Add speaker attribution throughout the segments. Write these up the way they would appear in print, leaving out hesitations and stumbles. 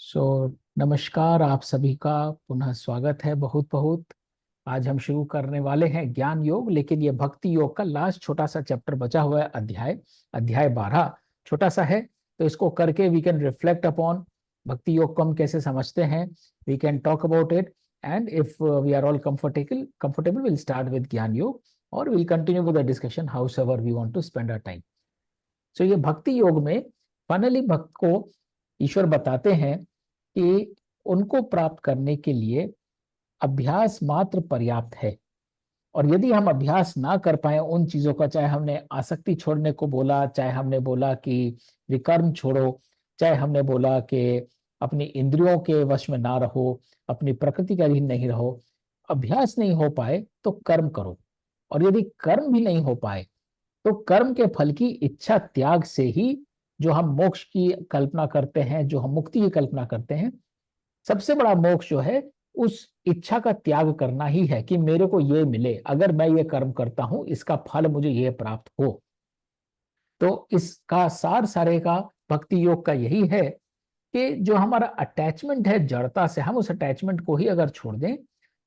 Speaker 1: नमस्कार आप सभी का पुनः स्वागत है। बहुत बहुत आज हम शुरू करने वाले हैं ज्ञान योग, लेकिन ये भक्ति योग का लास्ट छोटा सा चैप्टर बचा हुआ है। अध्याय अध्याय 12 छोटा सा है, तो इसको करके वी कैन रिफ्लेक्ट अपॉन भक्ति योग को हम कैसे समझते हैं। We can talk about it, and if we are all comfortable will start with gyan yog और will continue with the discussion howsoever we want to spend our time. So ये भक्ति योग में फाइनली भक्त को ईश्वर बताते हैं कि उनको प्राप्त करने के लिए अभ्यास मात्र पर्याप्त है। और यदि हम अभ्यास ना कर पाए उन चीजों का, चाहे हमने आसक्ति छोड़ने को बोला, चाहे हमने बोला कि विकर्म छोड़ो, चाहे हमने बोला कि अपनी इंद्रियों के वश में ना रहो, अपनी प्रकृति के अधीन नहीं रहो, अभ्यास नहीं हो पाए तो कर्म करो। और यदि कर्म भी नहीं हो पाए तो कर्म के फल की इच्छा त्याग से ही जो हम मोक्ष की कल्पना करते हैं, जो हम मुक्ति की कल्पना करते हैं, सबसे बड़ा मोक्ष जो है उस इच्छा का त्याग करना ही है कि मेरे को ये मिले, अगर मैं ये कर्म करता हूं इसका फल मुझे ये प्राप्त हो। तो इसका सार सारे का भक्ति योग का यही है कि जो हमारा अटैचमेंट है जड़ता से, हम उस अटैचमेंट को ही अगर छोड़ दें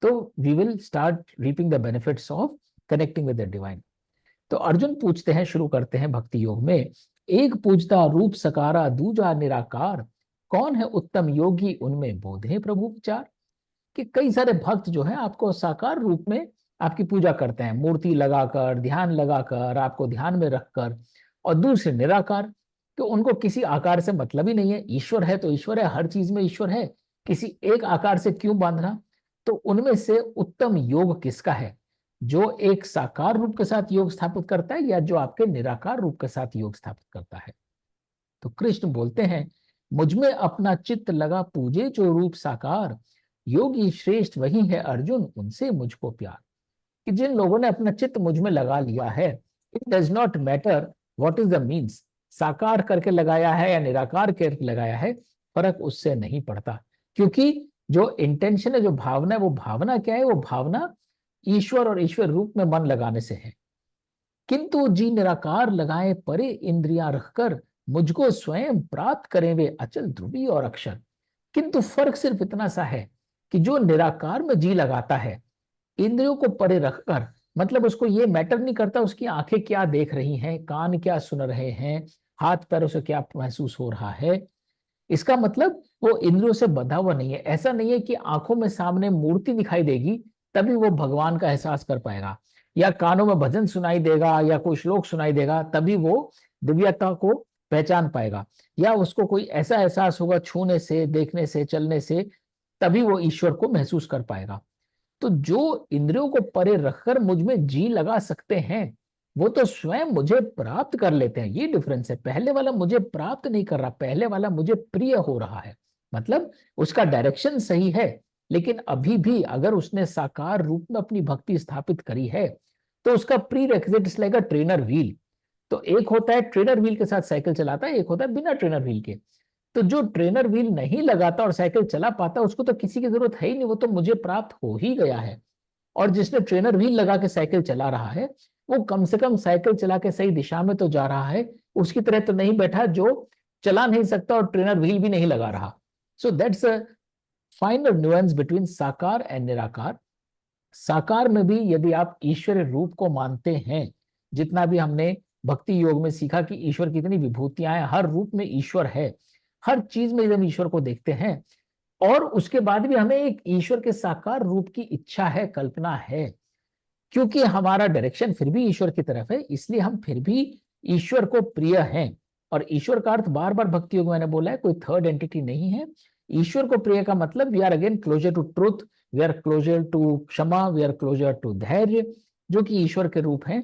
Speaker 1: तो we will start reaping the benefits of connecting with the divine. तो अर्जुन पूछते हैं, शुरू करते हैं भक्ति योग में। एक पूजता रूप सकारा दूजा निराकार, कौन है उत्तम योगी उनमें बोधे प्रभु विचार। कि कई सारे भक्त जो हैं आपको साकार रूप में आपकी पूजा करते हैं, मूर्ति लगाकर, ध्यान लगाकर, आपको ध्यान में रखकर। और दूसरे निराकार, कि उनको किसी आकार से मतलब ही नहीं है, ईश्वर है तो ईश्वर है, हर चीज में ईश्वर है, किसी एक आकार से क्यों बांधना। तो उनमें से उत्तम योग किसका है, जो एक साकार रूप के साथ योग स्थापित करता है या जो आपके निराकार रूप के साथ योग स्थापित करता है। तो कृष्ण बोलते हैं, मुझमें अपना चित्त लगा पूजे जो रूप साकार, योगी श्रेष्ठ वही है अर्जुन उनसे मुझको प्यार। कि जिन लोगों ने अपना चित्त मुझ में लगा लिया है, it does not matter what is the means, साकार करके लगाया है या निराकार करके लगाया है, फर्क उससे नहीं पड़ता। क्योंकि जो इंटेंशन है, जो भावना है, वो भावना क्या है, वो भावना ईश्वर और ईश्वर रूप में मन लगाने से है। किंतु जी निराकार लगाए परे इंद्रियां रखकर, मुझको स्वयं प्राप्त करें वे अचल ध्रुवी और अक्षर। किंतु फर्क सिर्फ इतना सा है कि जो निराकार में जी लगाता है इंद्रियों को परे रखकर, मतलब उसको ये मैटर नहीं करता उसकी आंखें क्या देख रही हैं, कान क्या सुन रहे हैं, हाथ पैरों से क्या महसूस हो रहा है। इसका मतलब वो इंद्रियों से बंधा हुआ नहीं है। ऐसा नहीं है कि आंखों में सामने मूर्ति दिखाई देगी तभी वो भगवान का एहसास कर पाएगा, या कानों में भजन सुनाई देगा या कोई श्लोक सुनाई देगा तभी वो दिव्यता को पहचान पाएगा, या उसको कोई ऐसा एहसास होगा छूने से, देखने से, चलने से, तभी वो ईश्वर को महसूस कर पाएगा। तो जो इंद्रियों को परे रखकर मुझ में जी लगा सकते हैं वो तो स्वयं मुझे प्राप्त कर लेते हैं। ये डिफरेंस है, पहले वाला मुझे प्राप्त नहीं कर रहा, पहले वाला मुझे प्रिय हो रहा है। मतलब उसका डायरेक्शन सही है, लेकिन अभी भी अगर उसने साकार रूप में अपनी भक्ति स्थापित करी है तो उसका pre requisite like a trainer wheel. तो एक होता है ट्रेनर व्हील के साथ साइकिल चलाता है, एक होता है बिना ट्रेनर व्हील के। तो जो ट्रेनर व्हील नहीं लगाता और साइकिल चला पाता उसको तो किसी की जरूरत है ही नहीं, वो तो मुझे प्राप्त हो ही गया है। और जिसने ट्रेनर व्हील लगा के साइकिल चला रहा है वो कम से कम साइकिल चला के सही दिशा में तो जा रहा है, उसकी तरह तो नहीं बैठा जो चला नहीं सकता और ट्रेनर व्हील भी नहीं लगा रहा। So that's a final nuance between साकार एंड निराकार। साकार में भी यदि आप ईश्वरीय रूप को मानते हैं, जितना भी हमने भक्ति योग में सीखा कि ईश्वर की इतनी विभूतियां हैं, हर रूप में ईश्वर है, हर चीज में हम ईश्वर को देखते हैं, और उसके बाद भी हमें एक ईश्वर के साकार रूप की इच्छा है, कल्पना है, क्योंकि हमारा डायरेक्शन फिर भी ईश्वर की तरफ है, इसलिए हम फिर भी ईश्वर को प्रिय हैं। और ईश्वर का अर्थ बार बार भक्ति योग मैंने बोला है, कोई थर्ड एंटिटी नहीं है। ईश्वर को प्रिय का मतलब we are again closer to truth, we are closer to क्षमा, वी आर क्लोजर टू धैर्य, जो कि ईश्वर के रूप हैं।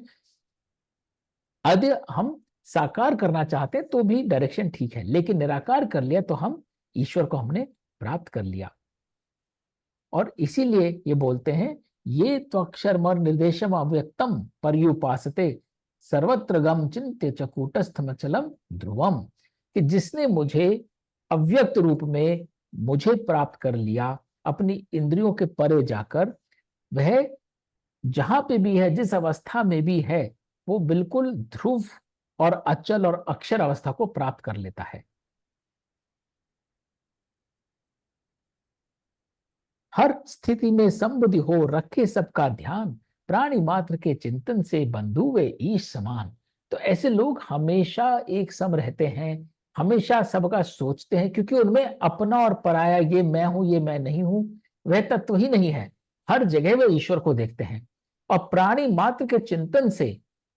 Speaker 1: यदि हम साकार करना चाहते हैं तो भी डायरेक्शन ठीक है, लेकिन निराकार कर लिया तो हम ईश्वर को हमने प्राप्त कर लिया। और इसीलिए ये बोलते हैं, ये तो अक्षर मर निर्देशम अव्यक्तम पर्युपासते, सर्वत्र गम चिंत्य चकूटस्थम चलम ध्रुवम। कि जिसने मुझे अव्यक्त रूप में मुझे प्राप्त कर लिया अपनी इंद्रियों के परे जाकर, वह जहां पे भी है, जिस अवस्था में भी है, वो बिल्कुल ध्रुव और अचल और अक्षर अवस्था को प्राप्त कर लेता है। हर स्थिति में समबुद्धि हो, रखे सबका ध्यान, प्राणी मात्र के चिंतन से बंधु वे ईश समान। तो ऐसे लोग हमेशा एक सम रहते हैं, हमेशा सबका सोचते हैं, क्योंकि उनमें अपना और पराया, ये मैं हूं ये मैं नहीं हूं, वह तत्व ही नहीं है। हर जगह वे ईश्वर को देखते हैं और प्राणी मात्र के चिंतन से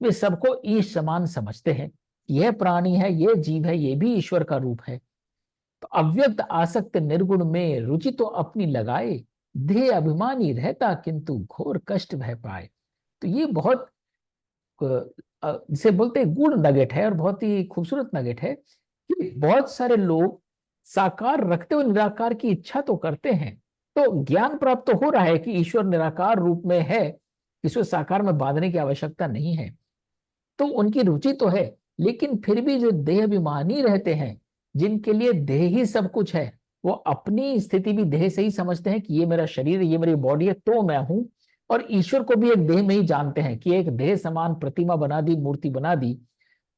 Speaker 1: वे सबको ईश समान समझते हैं। यह प्राणी है, यह जीव है, ये भी ईश्वर का रूप है। तो अव्यक्त आसक्त निर्गुण में रुचि तो अपनी लगाए, देह अभिमानी रहता किंतु घोर कष्ट वह पाए। तो ये बहुत जिसे बोलते हैं गुण नगेट है और बहुत ही खूबसूरत नगेट है कि बहुत सारे लोग साकार रखते हुए निराकार की इच्छा तो करते हैं। तो ज्ञान प्राप्त तो हो रहा है कि ईश्वर निराकार रूप में है, इसको साकार में बांधने की आवश्यकता नहीं है, तो उनकी रुचि तो है। लेकिन फिर भी जो देह अभिमानी रहते हैं, जिनके लिए देह ही सब कुछ है, वो अपनी स्थिति भी देह से ही समझते हैं कि ये मेरा शरीर है, ये मेरी बॉडी है, तो मैं हूं। और ईश्वर को भी एक देह में ही जानते हैं कि एक देह समान प्रतिमा बना दी, मूर्ति बना दी।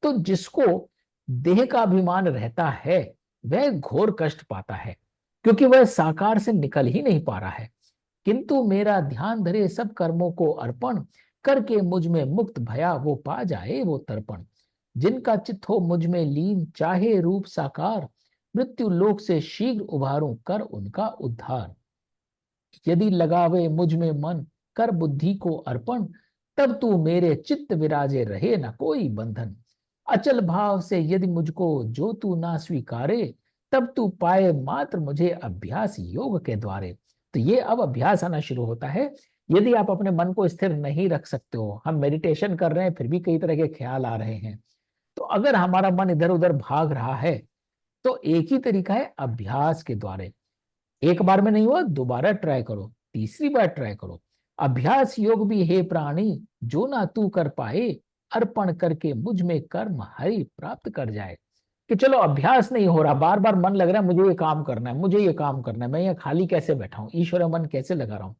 Speaker 1: तो जिसको देह का अभिमान रहता है वह घोर कष्ट पाता है, क्योंकि वह साकार से निकल ही नहीं पा रहा है। किंतु मेरा ध्यान धरे सब कर्मों को अर्पण, करके मुझ में मुक्त भया वो पा जाए वो तर्पण। जिनका चित्त हो मुझ में लीन, चाहे रूप साकार, मृत्यु लोक से शीघ्र उभारूं कर उनका उद्धार। यदि लगावे मुझ में मन, कर बुद्धि को अर्पण, तब तू मेरे चित्त विराजे, रहे न कोई बंधन। अचल भाव से यदि मुझको जो तू ना स्वीकारे, तब तू पाए मात्र मुझे अभ्यास योग के द्वारे। तो ये अब अभ्यास आना शुरू होता है। यदि आप अपने मन को स्थिर नहीं रख सकते हो, हम मेडिटेशन कर रहे हैं फिर भी कई तरह के ख्याल आ रहे हैं, तो अगर हमारा मन इधर उधर भाग रहा है, तो एक ही तरीका है, अभ्यास के द्वारे। एक बार में नहीं हुआ, दोबारा ट्राई करो, तीसरी बार ट्राई करो। अभ्यास योग भी हे प्राणी, जो ना तू कर पाए, अर्पण करके मुझ में कर्म हरि प्राप्त कर जाए। कि चलो अभ्यास नहीं हो रहा, बार बार मन लग रहा है मुझे ये काम करना है, मुझे ये काम करना है, मैं ये खाली कैसे बैठा हूं, ईश्वर मन कैसे लगा रहा हूं।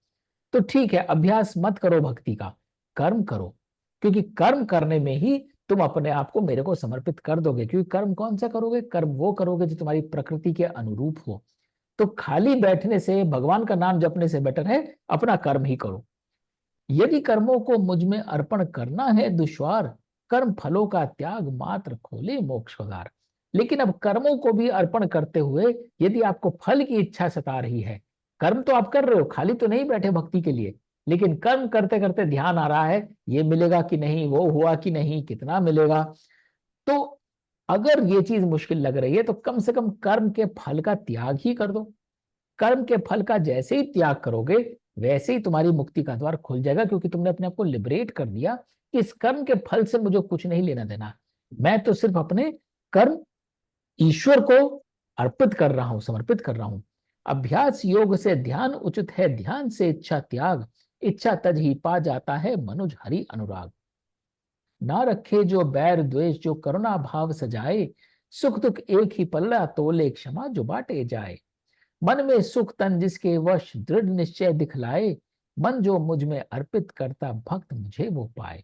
Speaker 1: तो ठीक है, अभ्यास मत करो भक्ति का, कर्म करो, क्योंकि कर्म करने में ही तुम अपने आप को मेरे को समर्पित कर दोगे। क्योंकि कर्म कौन सा करोगे? कर्म वो करोगे जो तुम्हारी प्रकृति के अनुरूप हो। तो खाली बैठने से, भगवान का नाम जपने से बेटर है अपना कर्म ही करो। यदि कर्मों को मुझ में अर्पण करना है दुश्वार, कर्म फलों का त्याग मात्र खोले मोक्ष द्वार। लेकिन अब कर्मों को भी अर्पण करते हुए यदि आपको फल की इच्छा सता रही है, कर्म तो आप कर रहे हो, खाली तो नहीं बैठे भक्ति के लिए, लेकिन कर्म करते करते ध्यान आ रहा है ये मिलेगा कि नहीं, वो हुआ कि नहीं, कितना मिलेगा। तो अगर ये चीज मुश्किल लग रही है तो कम से कम कर्म के फल का त्याग ही कर दो। कर्म के फल का जैसे ही त्याग करोगे, वैसे ही तुम्हारी मुक्ति का द्वार खुल जाएगा, क्योंकि तुमने अपने आप को लिबरेट कर दिया कि इस कर्म के फल से मुझे कुछ नहीं लेना देना, मैं तो सिर्फ अपने कर्म ईश्वर को अर्पित कर रहा हूं, समर्पित कर रहा हूं। अभ्यास योग से ध्यान उचित है, ध्यान से इच्छा त्याग, इच्छा तज ही पा जाता है मनुज हरि अनुराग। ना रखे जो बैर द्वेष, जो करुणा भाव सजाए, सुख दुख एक ही पल्ला तोले, क्षमा जो बांटे जाए। मन में सुख तन जिसके वश, दृढ़ निश्चय दिखलाए, मन जो मुझ में अर्पित करता, भक्त मुझे वो पाए।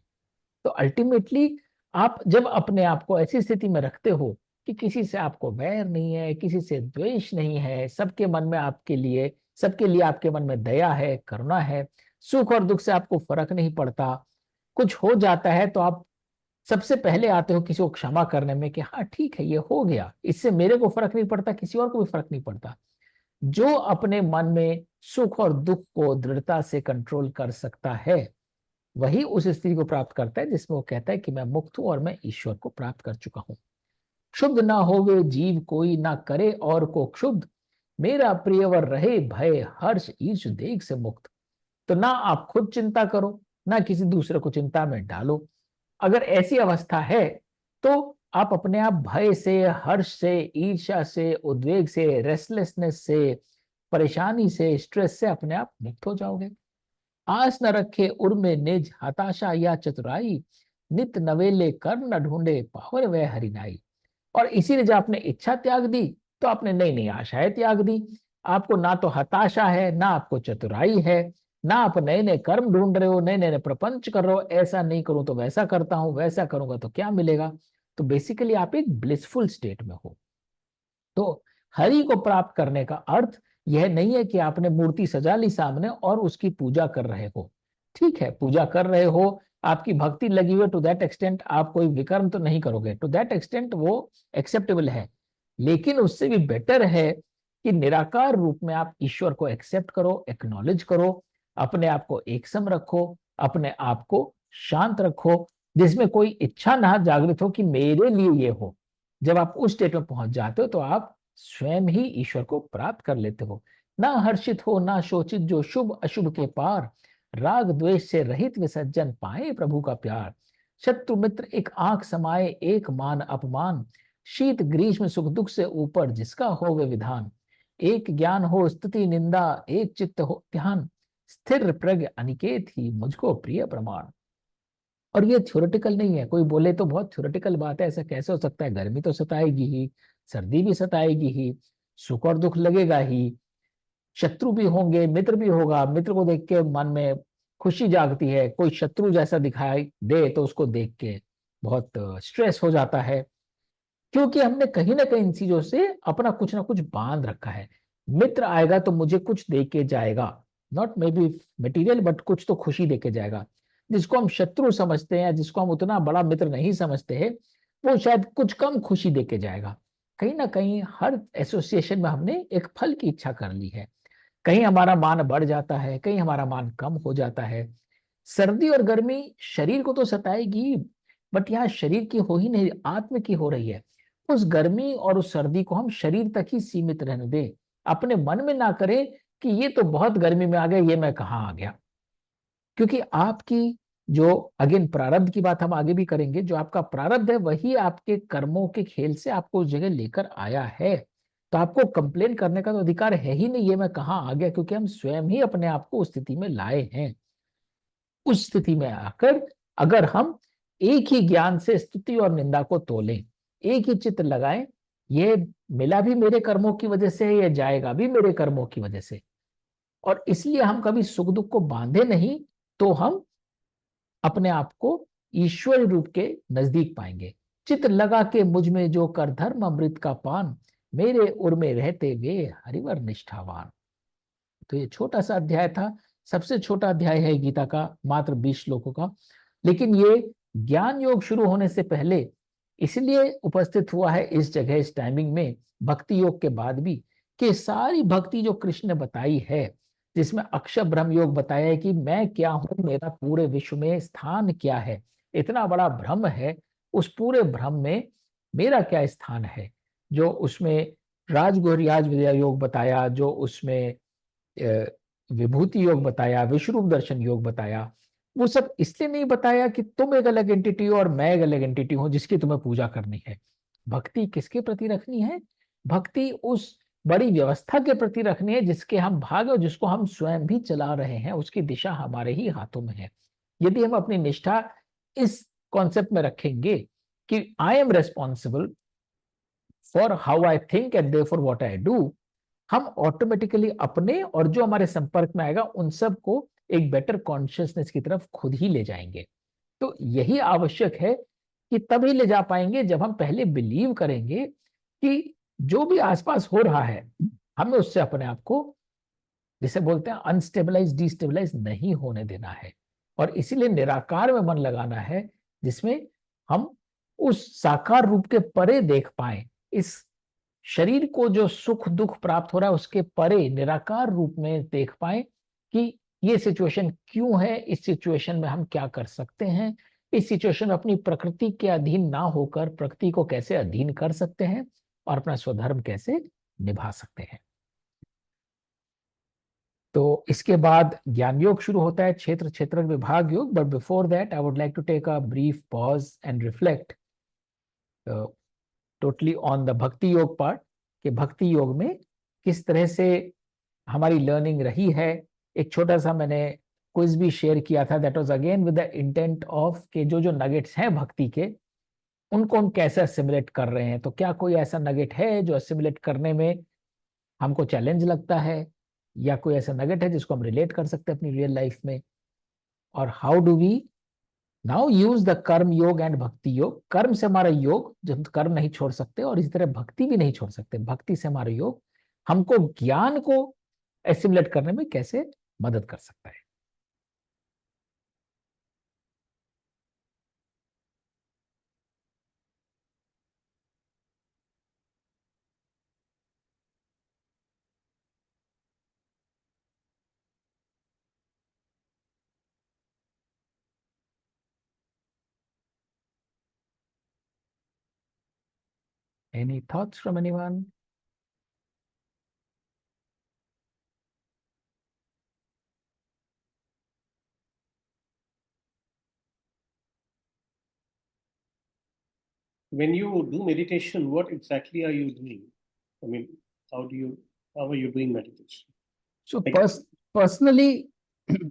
Speaker 1: तो अल्टीमेटली आप जब अपने आप को ऐसी स्थिति में रखते हो कि किसी से आपको वैर नहीं है, किसी से द्वेष नहीं है, सबके मन में आपके लिए, सबके लिए आपके मन में दया है, करुणा है, सुख और दुख से आपको फर्क नहीं पड़ता। कुछ हो जाता है तो आप सबसे पहले आते हो किसी को क्षमा करने में कि हाँ ठीक है ये हो गया, इससे मेरे को फर्क नहीं पड़ता, किसी और को भी फर्क नहीं पड़ता। जो अपने मन में सुख और दुख को दृढ़ता से कंट्रोल कर सकता है, वही उस स्थिति को प्राप्त करता है जिसमें वो कहता है कि मैं मुक्त हूं और मैं ईश्वर को प्राप्त कर चुका हूं। क्षुब्ध ना होवे जीव कोई, ना करे और को क्षुब्ध, मेरा प्रियवर रहे भय हर्ष ईर्ष देख से मुक्त। तो ना आप खुद चिंता करो, ना किसी दूसरे को चिंता में डालो। अगर ऐसी अवस्था है तो आप अपने आप भय से, हर्ष से, ईर्ष्या से, उद्वेग से, रेस्टलेसनेस से, परेशानी से, स्ट्रेस से अपने आप मुक्त हो जाओगे। आस न रखे उर में निज, हताशा या चतुराई, नित नवेले कर न ढूंढे, पावर वह हरिनाई। और इसीलिए जब आपने इच्छा त्याग दी तो आपने नई नई आशाएं त्याग दी। आपको ना तो हताशा है, ना आपको चतुराई है, ना आप नए नए कर्म ढूंढ रहे हो, नए नए प्रपंच कर रहे हो, ऐसा नहीं करूं तो वैसा करता हूं, वैसा करूंगा तो क्या मिलेगा। तो बेसिकली आप एक ब्लिसफुल स्टेट में हो। तो हरि को प्राप्त करने का अर्थ यह नहीं है कि आपने मूर्ति सजा ली सामने और उसकी पूजा कर रहे हो। ठीक है, पूजा कर रहे हो, आपकी भक्ति लगी हुई, टू दैट एक्सटेंट आप कोई विकर्म तो नहीं करोगे, टू दैट एक्सटेंट वो एक्सेप्टेबल है। लेकिन उससे भी बेटर है कि निराकार रूप में आप ईश्वर को एक्सेप्ट करो, एक्नॉलेज करो, अपने आप को एकसम रखो, अपने आप को शांत रखो, जिसमें कोई इच्छा ना जागृत हो कि मेरे लिए ये हो। जब आप उस स्टेट में पहुंच जाते हो तो आप स्वयं ही ईश्वर को प्राप्त कर लेते हो। ना हर्षित हो ना शोचित, जो शुभ अशुभ के पार, राग द्वेष से रहित विसर्जन पाए प्रभु का प्यार। शत्रु मित्र एक आंख समाये, एक मान अपमान, शीत ग्रीष्म सुख दुख से ऊपर जिसका हो वे विधान। एक ज्ञान हो स्तुति निंदा, एक चित्त हो ध्यान, स्थिर प्रज्ञ अनिकेत ही मुझको प्रिय प्रमाण। और ये थ्योरेटिकल नहीं है, कोई बोले तो बहुत थ्योरेटिकल बात है, ऐसा कैसे हो सकता है, गर्मी तो सताएगी ही, सर्दी भी सताएगी ही, सुख और दुख लगेगा ही, शत्रु भी होंगे, मित्र भी होगा, मित्र को देख के मन में खुशी जागती है, कोई शत्रु जैसा दिखाई दे तो उसको देख के बहुत स्ट्रेस हो जाता है, क्योंकि हमने कहीं ना कहीं इन चीजों से अपना कुछ ना कुछ बांध रखा है। मित्र आएगा तो मुझे कुछ दे के जाएगा, not may be material, but कुछ तो खुशी दे के जाएगा। जिसको हम शत्रु समझते हैं, जिसको हम उतना बड़ा मित्र नहीं समझते हैं, वो शायद कुछ कम खुशी दे के जाएगा। कहीं ना कहीं हर एसोसिएशन में हमने एक फल की इच्छा कर ली है। कहीं हमारा मान बढ़ जाता है, कहीं हमारा मान कम हो जाता है। सर्दी और गर्मी शरीर को तो सताएगी, बट यहाँ शरीर की हो ही नहीं, आत्म की हो रही है। उस गर्मी और उस सर्दी को हम शरीर तक ही सीमित रहने दें, अपने मन में ना करें कि ये तो बहुत गर्मी में आ गया, ये मैं कहाँ आ गया। क्योंकि आपकी जो, अगेन प्रारब्ध की बात हम आगे भी करेंगे, जो आपका प्रारब्ध है वही आपके कर्मों के खेल से आपको उस जगह लेकर आया है। तो आपको कंप्लेन करने का तो अधिकार है ही नहीं, ये मैं कहाँ आ गया, क्योंकि हम स्वयं ही अपने आप को उस स्थिति में लाए हैं। उस स्थिति में आकर अगर हम एक ही ज्ञान से स्तुति और निंदा को तोलें, एक ही चित्त लगाएं, ये मिला भी मेरे कर्मों की वजह से है, ये जाएगा भी मेरे कर्मों की वजह से, और इसलिए हम कभी सुख दुख को बांधे नहीं, तो हम अपने आप को ईश्वर रूप के नजदीक पाएंगे। चित्त लगा के मुझ में जो कर धर्म अमृत का पान, मेरे उर में रहते वे हरिवर निष्ठावान। तो ये छोटा सा अध्याय था, सबसे छोटा अध्याय है गीता का, मात्र 20 श्लोकों का। लेकिन ये ज्ञान योग शुरू होने से पहले इसलिए उपस्थित हुआ है इस जगह, इस टाइमिंग में, भक्ति योग के बाद भी, कि सारी भक्ति जो कृष्ण ने बताई है, जिसमें अक्षर ब्रह्म योग बताया है कि मैं क्या हूं, मेरा पूरे विश्व में स्थान क्या है, इतना बड़ा ब्रह्म है, उस पूरे ब्रह्म में मेरा क्या स्थान है, जो उसमें राजगुह राज विद्या योग बताया, जो उसमें विभूति योग बताया, विश्वरूप दर्शन योग बताया, वो सब इसलिए नहीं बताया कि तुम एक अलग एंटिटी हो और मैं एक अलग एंटिटी हूं जिसकी तुम्हें पूजा करनी है। भक्ति किसके प्रति रखनी है? भक्ति उस बड़ी व्यवस्था के प्रति रखनी है जिसके हम भाग और जिसको हम स्वयं भी चला रहे हैं, उसकी दिशा हमारे ही हाथों में है। यदि हम अपनी निष्ठा इस कॉन्सेप्ट में रखेंगे कि I am responsible for how I think and therefore what I do, हम ऑटोमेटिकली अपने और जो हमारे संपर्क में आएगा उन सब को एक बेटर कॉन्शियसनेस की तरफ खुद ही ले जाएंगे। तो यही आवश्यक है कि तभी ले जा पाएंगे जब हम पहले बिलीव करेंगे कि जो भी आसपास हो रहा है, हमें उससे अपने आप को, जिसे बोलते हैं अनस्टेबलाइज डिस्टेबलाइज, नहीं होने देना है। और इसीलिए निराकार में मन लगाना है, जिसमें हम उस साकार रूप के परे देख पाए, इस शरीर को जो सुख दुख प्राप्त हो रहा है उसके परे निराकार रूप में देख पाए कि ये सिचुएशन क्यों है, इस सिचुएशन में हम क्या कर सकते हैं, इस सिचुएशन में अपनी प्रकृति के अधीन ना होकर प्रकृति को कैसे अधीन कर सकते हैं और अपना स्वधर्म कैसे निभा सकते हैं। तो इसके बाद ज्ञान योग शुरू होता है, क्षेत्र क्षेत्र विभाग योग। But before that I would like to take a brief pause and reflect totally on the Bhakti Yoga part, कि भक्ति योग में किस तरह से हमारी लर्निंग रही है। एक छोटा सा मैंने क्विज भी शेयर किया था, that was again with the intent of के जो जो नगेट्स हैं भक्ति के, उनको हम कैसे असिमुलेट कर रहे हैं। तो क्या कोई ऐसा नगेट है जो असिमुलेट करने में हमको चैलेंज लगता है, या कोई ऐसा नगेट है जिसको हम रिलेट कर सकते हैं अपनी रियल लाइफ में, और how do we now use the Karma Yoga and भक्ति योग। कर्म से हमारा योग, जब कर्म नहीं छोड़ सकते, और इसी तरह भक्ति भी नहीं छोड़ सकते, भक्ति से हमारा योग, हमको ज्ञान को एसिमुलेट करने में कैसे मदद कर सकता है। Any thoughts from anyone?
Speaker 2: When you do meditation, what exactly are you doing? I mean, how are you doing meditation?
Speaker 1: So
Speaker 2: Like,
Speaker 1: personally,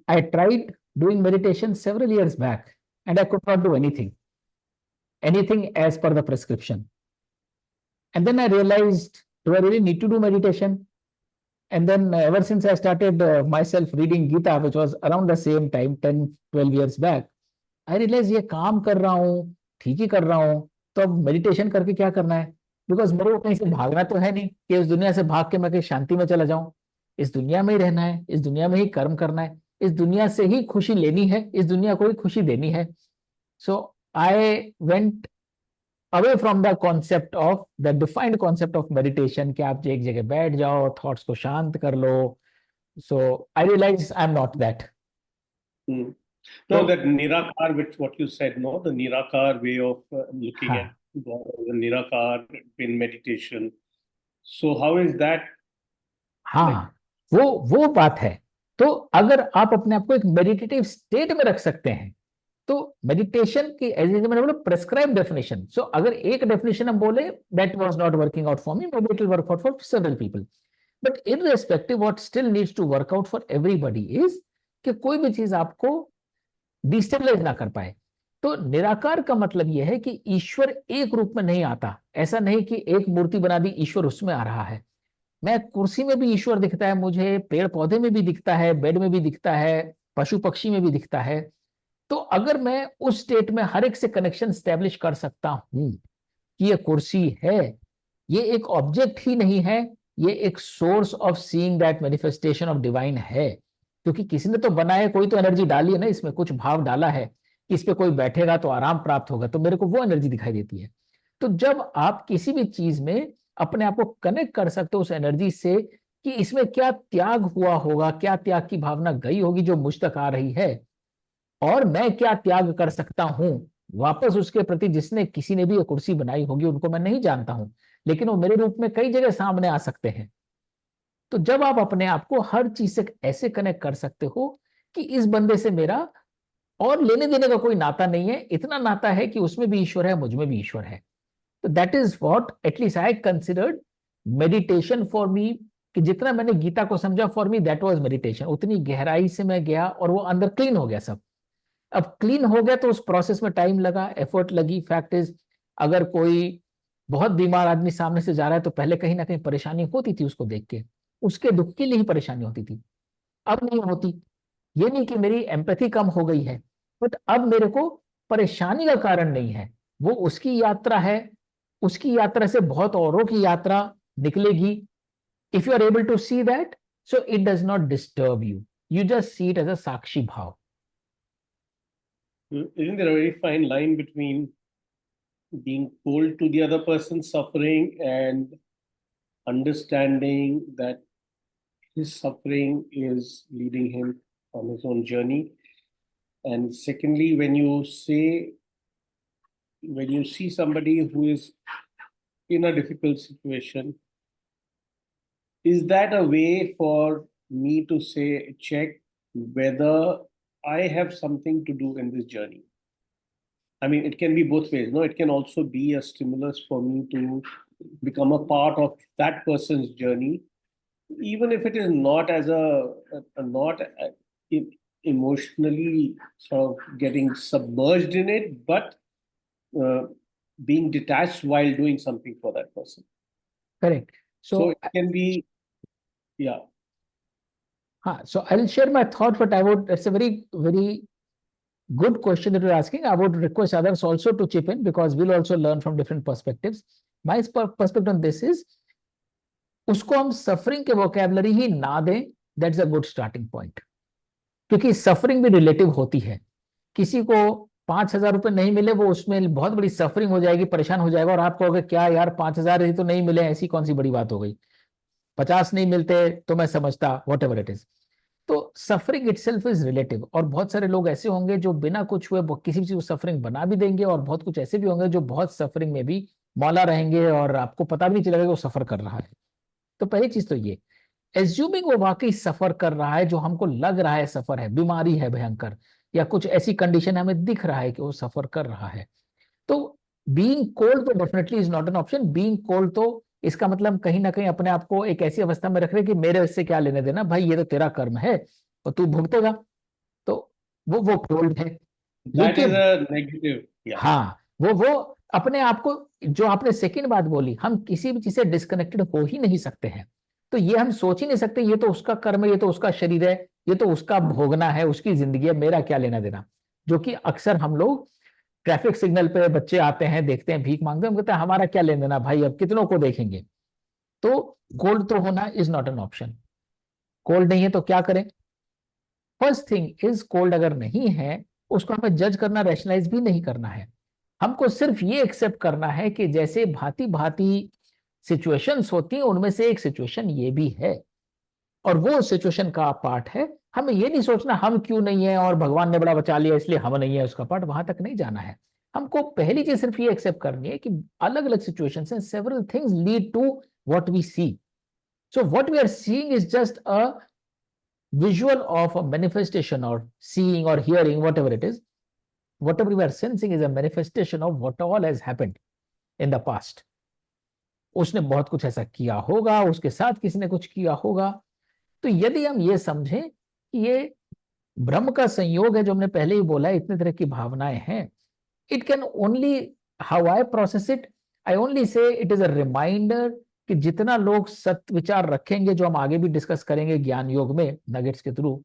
Speaker 1: I tried doing meditation several years back and I could not do anything as per the prescription. And then I realized, do I really need to do meditation? And then ever since I started myself reading Gita, which was around the same time, 10, 12 years back, I realized ये काम कर रहा हूँ, ठीक ही कर रहा हूँ, तो अब मेडिटेशन करके क्या करना है? बिकॉज मेरे को कहीं से भागना तो है नहीं कि इस दुनिया से भाग के मैं कहीं शांति में चला जाऊं। इस दुनिया में ही रहना है, इस दुनिया में ही कर्म करना है, इस दुनिया से ही खुशी लेनी है, इस दुनिया को ही खुशी देनी है। So I went away from the concept of the defined concept of meditation कि आप एक जगह बैठ जाओ, थॉट्स को शांत कर लो। So I realize I am not that.
Speaker 2: no, that Nirakar, which what you said, no, the Nirakar way of looking at
Speaker 1: हाँ
Speaker 2: God, the Nirakar in meditation. So how is that?
Speaker 1: हाँ,
Speaker 2: Like,
Speaker 1: वो बात है। तो अगर आप अपने आप को एक मेडिटेटिव स्टेट में रख सकते हैं तो मेडिटेशन की एज मैंने बोला प्रेस्क्राइब डेफिनेशन। सो अगर एक डेफिनेशन हम बोले that was not working out for me, maybe it will work out for several people, but irrespective what still needs to work out for everybody is कि कोई भी चीज आपको डिस्टेबलाइज ना कर पाए। तो निराकार का मतलब यह है कि ईश्वर एक रूप में नहीं आता। ऐसा नहीं कि एक मूर्ति बना दी, ईश्वर उसमें आ रहा है। मैं कुर्सी में भी ईश्वर दिखता है, मुझे पेड़ पौधे में भी दिखता है, बेड में भी दिखता है, पशु पक्षी में भी दिखता है। तो अगर मैं उस स्टेट में हर एक से कनेक्शन स्टैब्लिश कर सकता हूं कि ये कुर्सी है, ये एक ऑब्जेक्ट ही नहीं है, ये एक source of seeing that manifestation of divine है, क्योंकि किसी ने तो बनाया, कोई तो एनर्जी डाली है ना, इसमें कुछ भाव डाला है कि इस पे कोई बैठेगा तो आराम प्राप्त होगा, तो मेरे को वो एनर्जी दिखाई देती है। तो जब आप किसी भी चीज में अपने आप को कनेक्ट कर सकते हो उस एनर्जी से कि इसमें क्या त्याग हुआ होगा, क्या त्याग की भावना गई होगी जो मुझ तक आ रही है, और मैं क्या त्याग कर सकता हूं वापस उसके प्रति। जिसने किसी ने भी ये कुर्सी बनाई होगी उनको मैं नहीं जानता हूं, लेकिन वो मेरे रूप में कई जगह सामने आ सकते हैं। तो जब आप अपने आप को हर चीज से ऐसे कनेक्ट कर सकते हो कि इस बंदे से मेरा और लेने देने का कोई नाता नहीं है, इतना नाता है कि उसमें भी ईश्वर है, मुझ में भी ईश्वर है। तो that is what at least I considered meditation for me, कि जितना मैंने गीता को समझा for me that was meditation. उतनी गहराई से मैं गया और वो अंदर क्लीन हो गया सब। अब क्लीन हो गया तो उस प्रोसेस में टाइम लगा, एफर्ट लगी। फैक्ट इज, अगर कोई बहुत बीमार आदमी सामने से जा रहा है तो पहले कहीं ना कहीं परेशानी होती थी उसको देख के, उसके दुख के लिए ही परेशानी होती थी। अब नहीं होती। ये नहीं कि मेरी एम्पैथी कम हो गई है, बट अब मेरे को परेशानी का कारण नहीं है। वो उसकी यात्रा है, उसकी यात्रा से बहुत औरों की यात्रा निकलेगी। If you are able to see that, so it does not disturb you, you just see it as a sakshi bhav.
Speaker 2: isn't there a very fine line between being cold to the other person's suffering and understanding that his suffering is leading him on his own journey? And secondly, when you see somebody who is in a difficult situation, is that a way for me to say, check whether I have something to do in this journey? I mean, it can be both ways. No, it can also be a stimulus for me to become a part of that person's journey, even if it is not as not emotionally sort of getting submerged in it, but uh, being detached while doing something for that person.
Speaker 1: Correct.
Speaker 2: So
Speaker 1: so
Speaker 2: it can be, yeah.
Speaker 1: हाँ, so I'll share my thought, but I would, it's a very good question that you're asking. I would request others also to chip in because we'll also learn from different perspectives. My perspective on this is उसको हम suffering के vocabulary ही ना दें, that's a good starting point. क्योंकि suffering भी relative होती है। किसी को 5,000 रुपए नहीं मिले, वो उसमें बहुत बड़ी सफरिंग हो जाएगी, परेशान हो जाएगा, और आप कहोगे क्या यार 5,000 ही तो नहीं मिले, ऐसी कौन सी बड़ी बात हो गई, 50 नहीं मिलते तो मैं समझता, वॉट एवर इट इज। तो सफरिंग इटसेल्फ इज रिलेटिव, और बहुत सारे लोग ऐसे होंगे जो बिना कुछ हुए किसी भी चीज को सफरिंग बना भी देंगे, और बहुत कुछ ऐसे भी होंगे जो बहुत सफरिंग में भी मौला रहेंगे और आपको पता भी नहीं चलेगा कि वो सफर कर रहा है। तो पहली चीज तो ये, एज्यूमिंग वो वाकई सफर कर रहा है, जो हमको लग रहा है सफर है, बीमारी है भयंकर, या कुछ ऐसी कंडीशन हमें दिख रहा है कि वो सफर कर रहा है, तो बीइंग कोल्ड तो definitely is not an option. Being cold तो इसका मतलब कहीं ना कहीं अपने आप को एक ऐसी अवस्था में रख रहे कि मेरे इससे क्या लेने देना भाई, ये तो तेरा कर्म है और तू भुगतेगा। तो वो कोल्ड है।
Speaker 2: That is
Speaker 1: लेकिन
Speaker 2: a negative. Yeah.
Speaker 1: हाँ, वो अपने आप को, जो आपने सेकंड बात बोली, हम किसी भी चीज से डिस्कनेक्टेड हो ही नहीं सकते हैं। तो ये हम सोच ही नहीं सकते ये तो उसका कर्म है, ये तो उसका शरीर है, ये तो उसका भोगना है, उसकी जिंदगी है, मेरा क्या लेना देना। जो कि अक्सर हम लोग ट्रैफिक सिग्नल पे बच्चे आते हैं, देखते हैं, भीख मांगते हैं, हम कहते हैं हमारा क्या लेना देना भाई, अब कितनों को देखेंगे। तो कोल्ड तो होना is not an option. Cold नहीं है तो क्या करें? फर्स्ट थिंग इज, कोल्ड अगर नहीं है, उसको हमें जज करना, रैशनलाइज भी नहीं करना है। हमको सिर्फ ये एक्सेप्ट करना है कि जैसे भांति भांति सिचुएशंस होती हैं, उनमें से एक सिचुएशन ये भी है, और वो सिचुएशन का पार्ट है। हमें ये नहीं सोचना हम क्यों नहीं है और भगवान ने बड़ा बचा लिया इसलिए हम नहीं है उसका पार्ट, वहां तक नहीं जाना है। हमको पहली चीज सिर्फ ये एक्सेप्ट करनी है कि अलग अलग सिचुएशंस हैं, several things lead to what we see. So what we are seeing is just a visual of a manifestation, or seeing or hearing, whatever it is. Whatever we are sensing is a manifestation of what all has happened in the past. उसने बहुत कुछ ऐसा किया होगा, उसके साथ किसी ने कुछ किया होगा। तो यदि हम ये समझें कि ये ब्रह्म का संयोग है, जो हमने पहले ही बोला है, इतने तरह की भावनाएं हैं, it can only, how I process it, I only say it is a reminder कि जितना लोग सत्य विचार रखेंगे, जो हम आगे भी डिस्कस करेंगे ज्ञान योग में नगेट्स के थ्रू,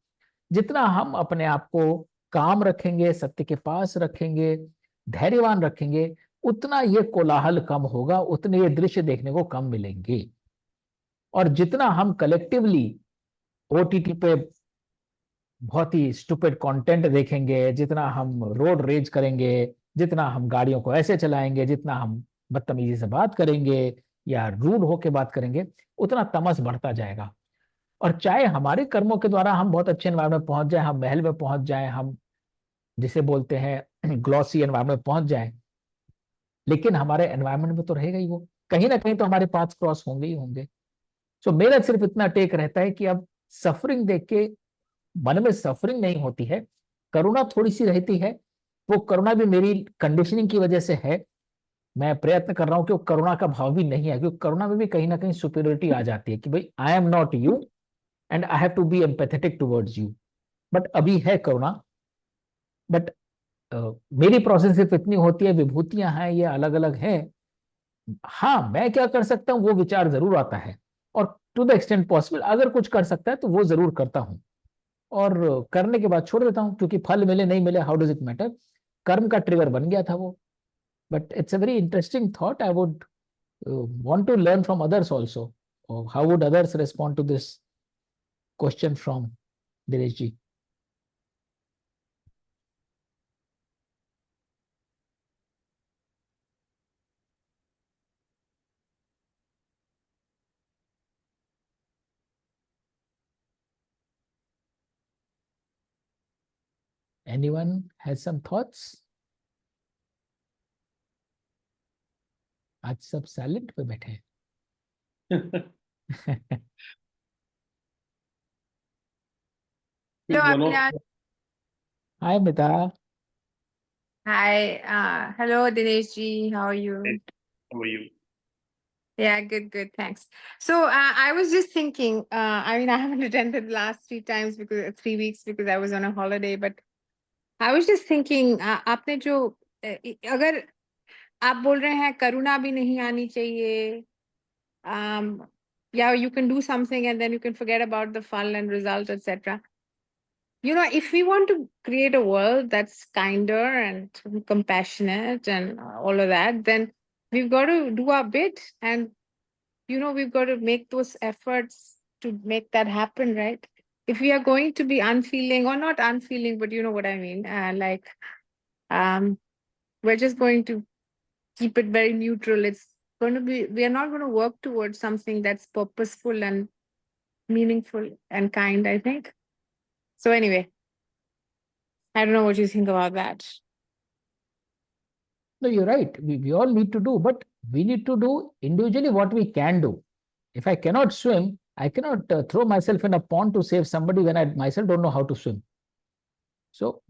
Speaker 1: जितना हम अपने आप को काम रखेंगे, सत्य के पास रखेंगे, धैर्यवान रखेंगे, उतना ये कोलाहल कम होगा, उतने ये दृश्य देखने को कम मिलेंगे। और जितना हम कलेक्टिवली ओटीटी पे बहुत ही स्टूपिड कंटेंट देखेंगे, जितना हम रोड रेज करेंगे, जितना हम गाड़ियों को ऐसे चलाएंगे, जितना हम बदतमीजी से बात करेंगे या रूड होके बात करेंगे, उतना तमस बढ़ता जाएगा। और चाहे हमारे कर्मों के द्वारा हम बहुत अच्छे एनवायरमेंट में पहुंच जाए, हम महल में पहुंच जाए, हम जिसे बोलते हैं ग्लॉसी एनवायरमेंट में पहुंच जाए, लेकिन हमारे एनवायरमेंट में तो रहेगा ही वो, कहीं ना कहीं तो हमारे पाथ क्रॉस होंगे ही होंगे। सो मेरा सिर्फ इतना टेक रहता है कि अब सफरिंग देख के मन में सफरिंग नहीं होती है, करुणा थोड़ी सी रहती है। वो करुणा भी मेरी कंडीशनिंग की वजह से है। मैं प्रयत्न कर रहा हूं कि वो करुणा का भाव भी नहीं है, क्योंकि करुणा में भी कहीं ना कहीं सुपीरियरिटी आ जाती है कि भाई I am not you and I have to be empathetic towards you. But अभी है करुणा। बट मेरी प्रोसेस सिर्फ इतनी होती है, विभूतियां हैं ये अलग अलग हैं। हाँ, मैं क्या कर सकता हूँ वो विचार जरूर आता है, और टू द एक्सटेंट पॉसिबल अगर कुछ कर सकता है तो वो जरूर करता हूँ, और करने के बाद छोड़ देता हूँ, क्योंकि फल मिले नहीं मिले, हाउ डज इट मैटर, कर्म का ट्रिगर बन गया था वो। But it's a very interesting thought, I would want to learn from others also. How would others respond to this question from Dinesh ji? Anyone has some thoughts? आज सब silent पे बैठे हैं।
Speaker 2: With one of
Speaker 3: Avinash.
Speaker 1: हाय मिता।
Speaker 3: Hi. Hello, Dinesh ji. How are you?
Speaker 2: how are you?
Speaker 3: Yeah, good. Thanks. So I was just thinking, I mean, I haven't attended the last 3 times because 3 weeks because I was on a holiday, but I was just thinking, आपने जो अगर आप बोल रहे हैं करुणा भी नहीं आनी चाहिए, yeah, you can do something and then you can forget about the fun and result, etc. You know, if we want to create a world that's kinder and compassionate and all of that, then we've got to do our bit and we've got to make those efforts to make that happen, right? If we are going to be unfeeling, or not unfeeling, but you know what I mean, we're just going to keep it very neutral. It's going to be, we are not going to work towards something that's purposeful and meaningful and kind, I think. So anyway, I don't know what you think about that.
Speaker 1: No, you're right. We all need to do, but we need to do individually what we can do. If I cannot swim, I cannot throw myself in a pond to save somebody when I myself don't know how to swim. So,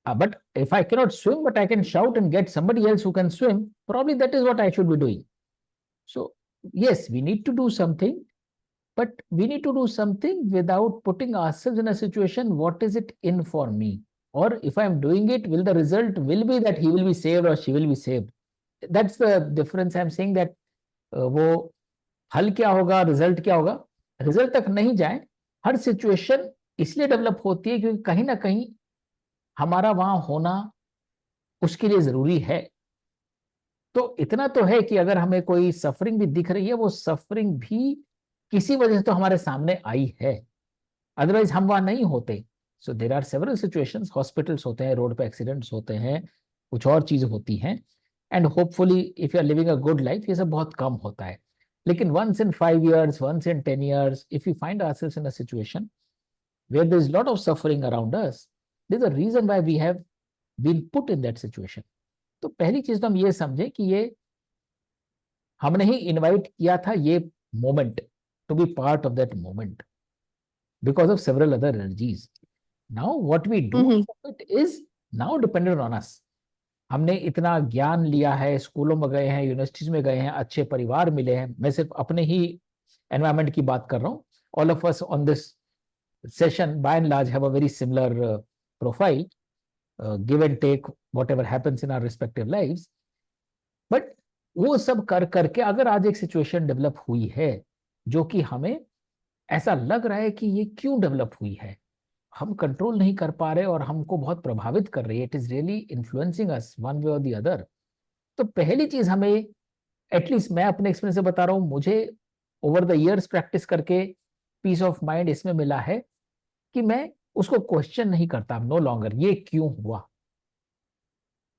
Speaker 1: but if I cannot swim, but I can shout and get somebody else who can swim, probably that is what I should be doing. So, yes, we need to do something, but we need to do something without putting ourselves in a situation, what is it in for me? Or if I'm doing it, will the result will be that he will be saved or she will be saved? That's the difference. I'm saying that वो हल क्या होगा, result क्या होगा, result तक नहीं जाए. हर situation इसलिए डेवलप होती है क्योंकि कहीं ना कहीं हमारा वहां होना उसके लिए जरूरी है. तो इतना तो है कि अगर हमें कोई सफरिंग भी दिख रही है, वो सफरिंग भी किसी वजह से तो हमारे सामने आई है, अदरवाइज हम वहां नहीं होते. So there are several situations, hospitals होते हैं, रोड पे एक्सीडेंट्स होते हैं, कुछ और चीजें होती हैं, and hopefully if you are living a good life, ये सब बहुत कम होता है. लेकिन once in 5 years, once in 10 years, if we find ourselves in a situation where there is a lot of suffering around us, there's a reason why we have been put in that situation. तो पहली चीज तो हम ये समझें कि ये हमने ही इनवाइट किया था ये moment, to be part of that moment, because of several other energies. Now what we do it is now dependent on us. हमने इतना ज्ञान लिया है, स्कूलों में गए हैं, यूनिवर्सिटीज में गए हैं, अच्छे परिवार मिले हैं. मैं सिर्फ अपने ही एनवायरमेंट की बात कर रहा हूँ. All of us on this session by and large have a very similar profile, give and take whatever happens in our respective lives. But वो सब कर करके अगर आज एक सिचुएशन डेवलप हुई है जो कि हमें ऐसा लग रहा है कि ये क्यों डेवलप हुई है, हम कंट्रोल नहीं कर पा रहे और हमको बहुत प्रभावित कर रही है, it is really influencing us one way और द अदर. तो पहली चीज हमें, एटलीस्ट मैं अपने एक्सपीरियंस से बता रहा हूं, मुझे ओवर द इयर्स प्रैक्टिस करके पीस ऑफ माइंड इसमें मिला है कि मैं उसको क्वेश्चन नहीं करता नो लॉन्गर, ये क्यों हुआ,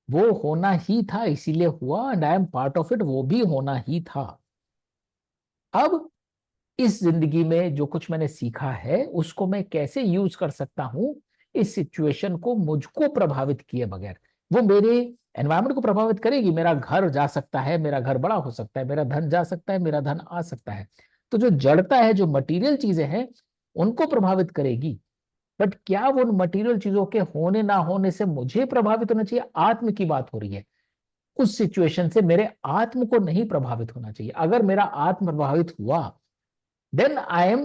Speaker 1: वो होना ही था इसीलिए हुआ, and I am part of it, वो भी होना ही था. अब इस जिंदगी में जो कुछ मैंने सीखा है उसको मैं कैसे यूज कर सकता हूं इस सिचुएशन को मुझको प्रभावित किए बगैर. वो मेरे एनवायरमेंट को प्रभावित करेगी, मेरा घर जा सकता है, मेरा घर बड़ा हो सकता है, मेरा धन जा सकता है, मेरा धन आ सकता है. तो जो जड़ता है, जो मटेरियल चीजें हैं, उनको प्रभावित करेगी. बट क्या वो उन मटेरियल चीजों के होने ना होने से मुझे प्रभावित होना चाहिए? आत्म की बात हो रही है. उस सिचुएशन से मेरे आत्म को नहीं प्रभावित होना चाहिए. अगर मेरा आत्म प्रभावित हुआ, then I am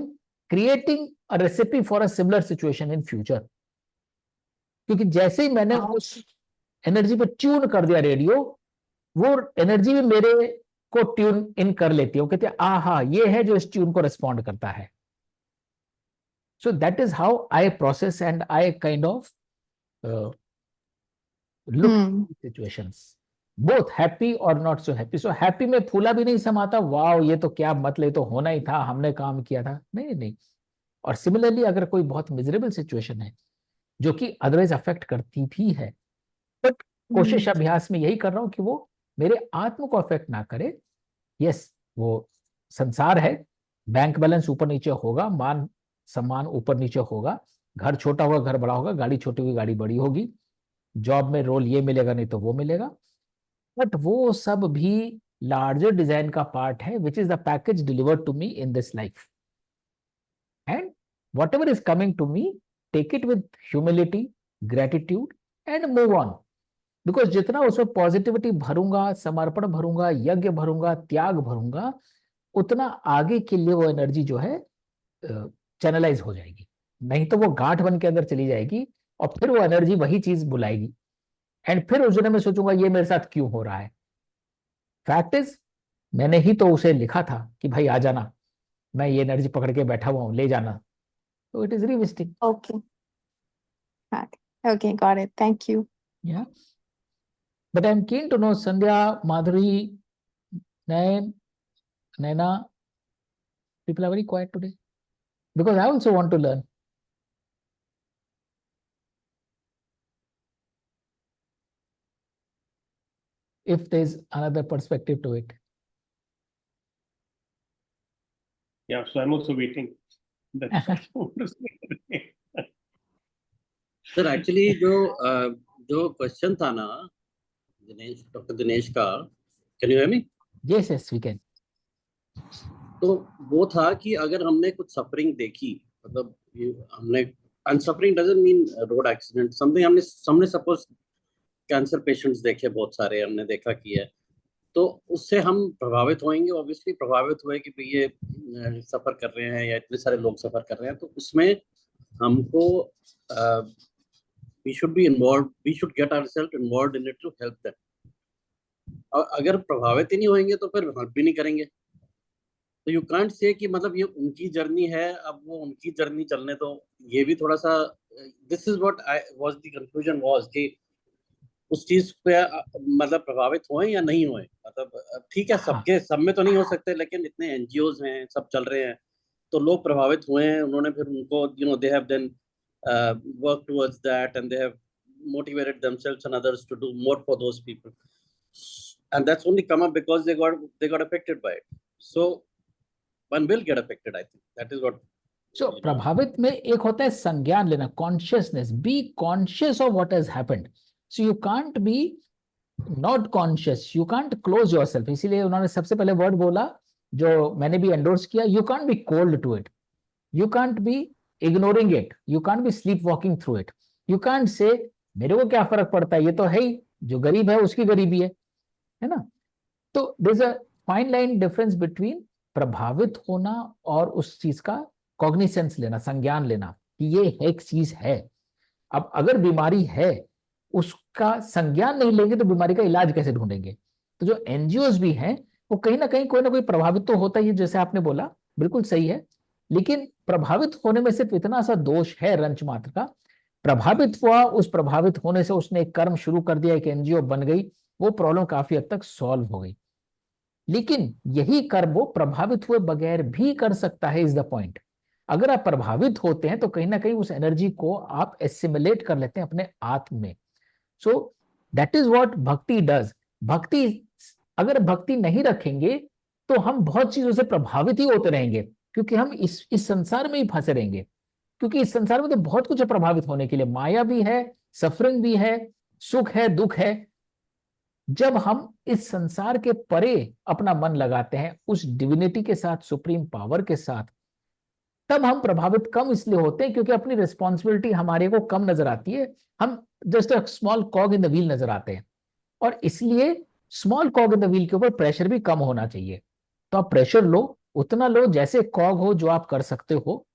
Speaker 1: creating a recipe for a similar situation in future. क्योंकि जैसे ही मैंने उस एनर्जी पे ट्यून कर दिया रेडियो, वो एनर्जी भी मेरे को ट्यून इन कर लेती है. वो कहते हैं आहा, ये है जो इस ट्यून को रिस्पॉन्ड करता है. So that is how I process and I kind of look situations, both happy और not so happy. So happy में फूला भी नहीं समाता, वाओ ये तो क्या मतलब, तो होना ही था, हमने काम किया था, नहीं नहीं. और सिमिलरली अगर कोई बहुत मिजरेबल सिचुएशन है जो कि अदरवाइज अफेक्ट करती भी है, बट कोशिश अभ्यास में यही कर रहा हूं कि वो मेरे आत्म को अफेक्ट ना करे. यस, वो संसार है, बैंक बैलेंस ऊपर नीचे होगा, मान सम्मान ऊपर नीचे होगा, घर छोटा होगा घर बड़ा होगा, गाड़ी छोटी होगी गाड़ी बड़ी होगी, जॉब में रोल ये मिलेगा नहीं तो वो मिलेगा. बट वो सब भी लार्जर डिजाइन का पार्ट है, which is the package delivered to me in this life. And whatever is coming to me, take it with humility, gratitude and move on. Because जितना उसमें पॉजिटिविटी भरूंगा, समर्पण भरूंगा, यज्ञ भरूंगा, त्याग भरूंगा, उतना आगे के लिए वो एनर्जी जो है चैनलाइज हो जाएगी. नहीं तो वो गांठ बन के अंदर चली जाएगी और फिर वो एनर्जी वही चीज बुलाएगी, एंड फिर उस दिन मैं सोचूंगा ये मेरे साथ क्यों हो रहा है. फैक्ट इज मैंने ही तो उसे लिखा था कि भाई आ जाना, मैं ये एनर्जी पकड़ के बैठा हुआ हूं, ले जाना. तो it is revisiting.
Speaker 3: Okay. Okay, got it. Thank you.
Speaker 1: Yeah. But I'm keen to know, Sandhya, Madhuri, Nayan, Naina, people are very quiet today because I also want to learn. If there's another perspective to it.
Speaker 2: Yeah, so I'm also waiting. That's what I want to say.
Speaker 4: Sir actually जो question था ना Dinesh, doctor Dinesh का, can you hear me?
Speaker 1: Yes, yes, we can.
Speaker 4: तो वो था कि अगर हमने कुछ सफरिंग देखी, मतलब हमने, and suffering doesn't mean road accident, something, हमने सपोज कैंसर पेशेंट्स देखे बहुत सारे, हमने देखा कि है, तो उससे हम प्रभावित होंगे, ऑब्वियसली प्रभावित हुए कि भाई ये सफर कर रहे हैं या इतने सारे लोग सफर कर रहे हैं, तो उसमें हमको we should be involved, we should get ourselves involved in it to help them. और अगर प्रभावित ही नहीं होंगे तो फिर हेल्प भी नहीं करेंगे. तो यू कांट से कि मतलब ये उनकी जर्नी है, अब वो उनकी जर्नी चलने, तो ये भी थोड़ा सा, this is what I was the conclusion was कि उस चीज पे मतलब प्रभावित हुए या नहीं हुए, मतलब ठीक है सबके सब में तो नहीं हो सकते, लेकिन इतने एनजीओज हैं, सब चल रहे हैं, तो लोग प्रभावित हुए हैं, उन्होंने फिर उनको they have then work towards that, and they have motivated themselves and others to do more for those people, and that's only come up because they got affected by it. So one will get affected, I think that is what.
Speaker 1: So प्रभावित में एक होता है संज्ञान लेना, consciousness, be conscious of what has happened. So you can't be not conscious, you can't close yourself. इसीलिए उन्होंने सबसे पहले वर्ड बोला जो मैंने भी एंडोर्स किया, you can't be cold to it, you can't be ignoring it, you can't be sleepwalking through it, you can't say मेरे को क्या फर्क पड़ता है, ये तो है ही, जो गरीब है उसकी गरीबी है ना. तो there's a fine line difference between प्रभावित होना और उस चीज का कॉग्निसेंस लेना, संज्ञान लेना कि ये एक चीज है. अब अगर बीमारी है उसका संज्ञान नहीं लेंगे तो बीमारी का इलाज कैसे ढूंढेंगे. तो जो एनजीओज भी हैं वो कहीं ना कोई प्रभावित तो होता ही, जैसे आपने बोला बिल्कुल सही है, लेकिन प्रभावित होने में सिर्फ इतना सा दोष है रंच मात्र का, प्रभावित हुआ, उस प्रभावित होने से उसने एक कर्म शुरू कर दिया, एक एनजीओ बन गई, वो प्रॉब्लम काफी हद तक सॉल्व हो गई. लेकिन यही कर्म वो प्रभावित हुए बगैर भी कर सकता है, इज द पॉइंट. अगर आप प्रभावित होते हैं तो कहीं ना कहीं उस एनर्जी को आप एसिमुलेट कर लेते हैं अपने आत्म में. सो दैट इज व्हाट भक्ति डज. भक्ति, अगर भक्ति नहीं रखेंगे तो हम बहुत चीजों से प्रभावित ही होते रहेंगे, क्योंकि हम इस संसार में ही फंसे रहेंगे, क्योंकि इस संसार में तो बहुत कुछ है प्रभावित होने के लिए, माया भी है, सफरिंग भी है, सुख है, दुख है. जब हम इस संसार के परे अपना मन लगाते हैं उस डिविनिटी के साथ, सुप्रीम पावर के साथ, तब हम प्रभावित कम इसलिए होते हैं क्योंकि अपनी रिस्पॉन्सिबिलिटी हमारे को कम नजर आती है, हम just a small कॉग in the wheel नजर आते हैं. और इसलिए स्मॉल कॉग इन द व्हील के ऊपर प्रेशर भी कम होना चाहिए. तो आप प्रेशर लो, उतना लो जैसे कॉग हो, जो आप कर सकते हो,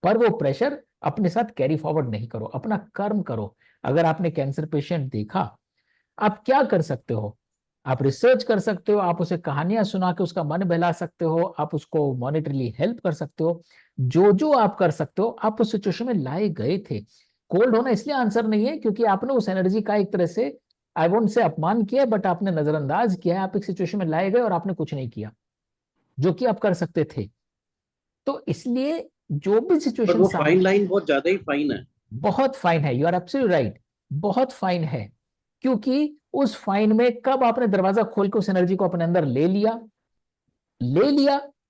Speaker 1: पर वो प्रेशर अपने साथ कैरी फॉरवर्ड नहीं करो, अपना कर्म करो. अगर आपने कैंसर पेशेंट देखा, आप क्या कर सकते हो, आप रिसर्च कर सकते हो, आप उसे कहानियां सुना के उसका मन बहला सकते हो, आप उसको मॉनिटरली हेल्प कर सकते हो, जो आप कर सकते हो. आप उस सिचुएशन में लाए गए थे. कोल्ड होना इसलिए आंसर नहीं है क्योंकि आपने उस एनर्जी का एक तरह से, आई वोंट से अपमान किया, बट आपने नजरअंदाज किया है. आप एक सिचुएशन में लाए गए और आपने कुछ नहीं किया जो कि आप कर सकते थे. तो इसलिए जो भी सिचुएशन,
Speaker 4: वो फाइन लाइन बहुत ज्यादा ही फाइन है, बहुत
Speaker 1: फाइन है. यू आर एब्सोल्युटली राइट, बहुत फाइन है, क्योंकि उस फाइन में कब आपने दरवाजा खोल के उस एनर्जी को अपने अंदर ले लिया,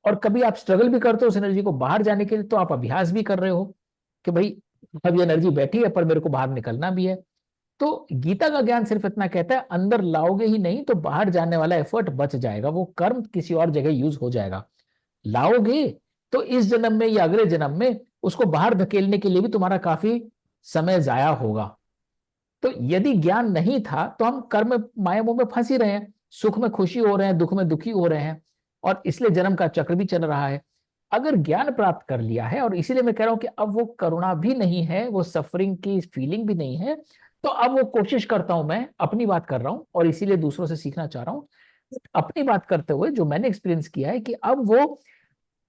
Speaker 1: और कभी आप स्ट्रगल भी करते हो उस एनर्जी को बाहर जाने के लिए, तो आप अभ्यास भी कर रहे हो कि भाई अब ये एनर्जी बैठी है पर मेरे को बाहर निकलना भी है. तो गीता का ज्ञान सिर्फ इतना कहता है, अंदर लाओगे ही नहीं तो बाहर जाने वाला एफर्ट बच जाएगा, वो कर्म किसी और जगह यूज हो जाएगा. लाओगे तो इस जन्म में या अगले जन्म में उसको बाहर धकेलने के लिए भी तुम्हारा काफी समय जाया होगा. तो यदि ज्ञान नहीं था तो हम कर्म माया मोह में फंस ही रहे हैं, सुख में खुशी हो रहे हैं, दुख में दुखी हो रहे हैं, और इसलिए जन्म का चक्र भी चल रहा है. अगर ज्ञान प्राप्त कर लिया है, और इसीलिए मैं कह रहा हूं कि अब वो करुणा भी नहीं है, वो सफरिंग की फीलिंग भी नहीं है, तो अब वो कोशिश करता हूं, मैं अपनी बात कर रहा हूं और इसीलिए दूसरों से सीखना चाह रहा हूं. अपनी बात करते हुए जो मैंने एक्सपीरियंस किया है कि अब वो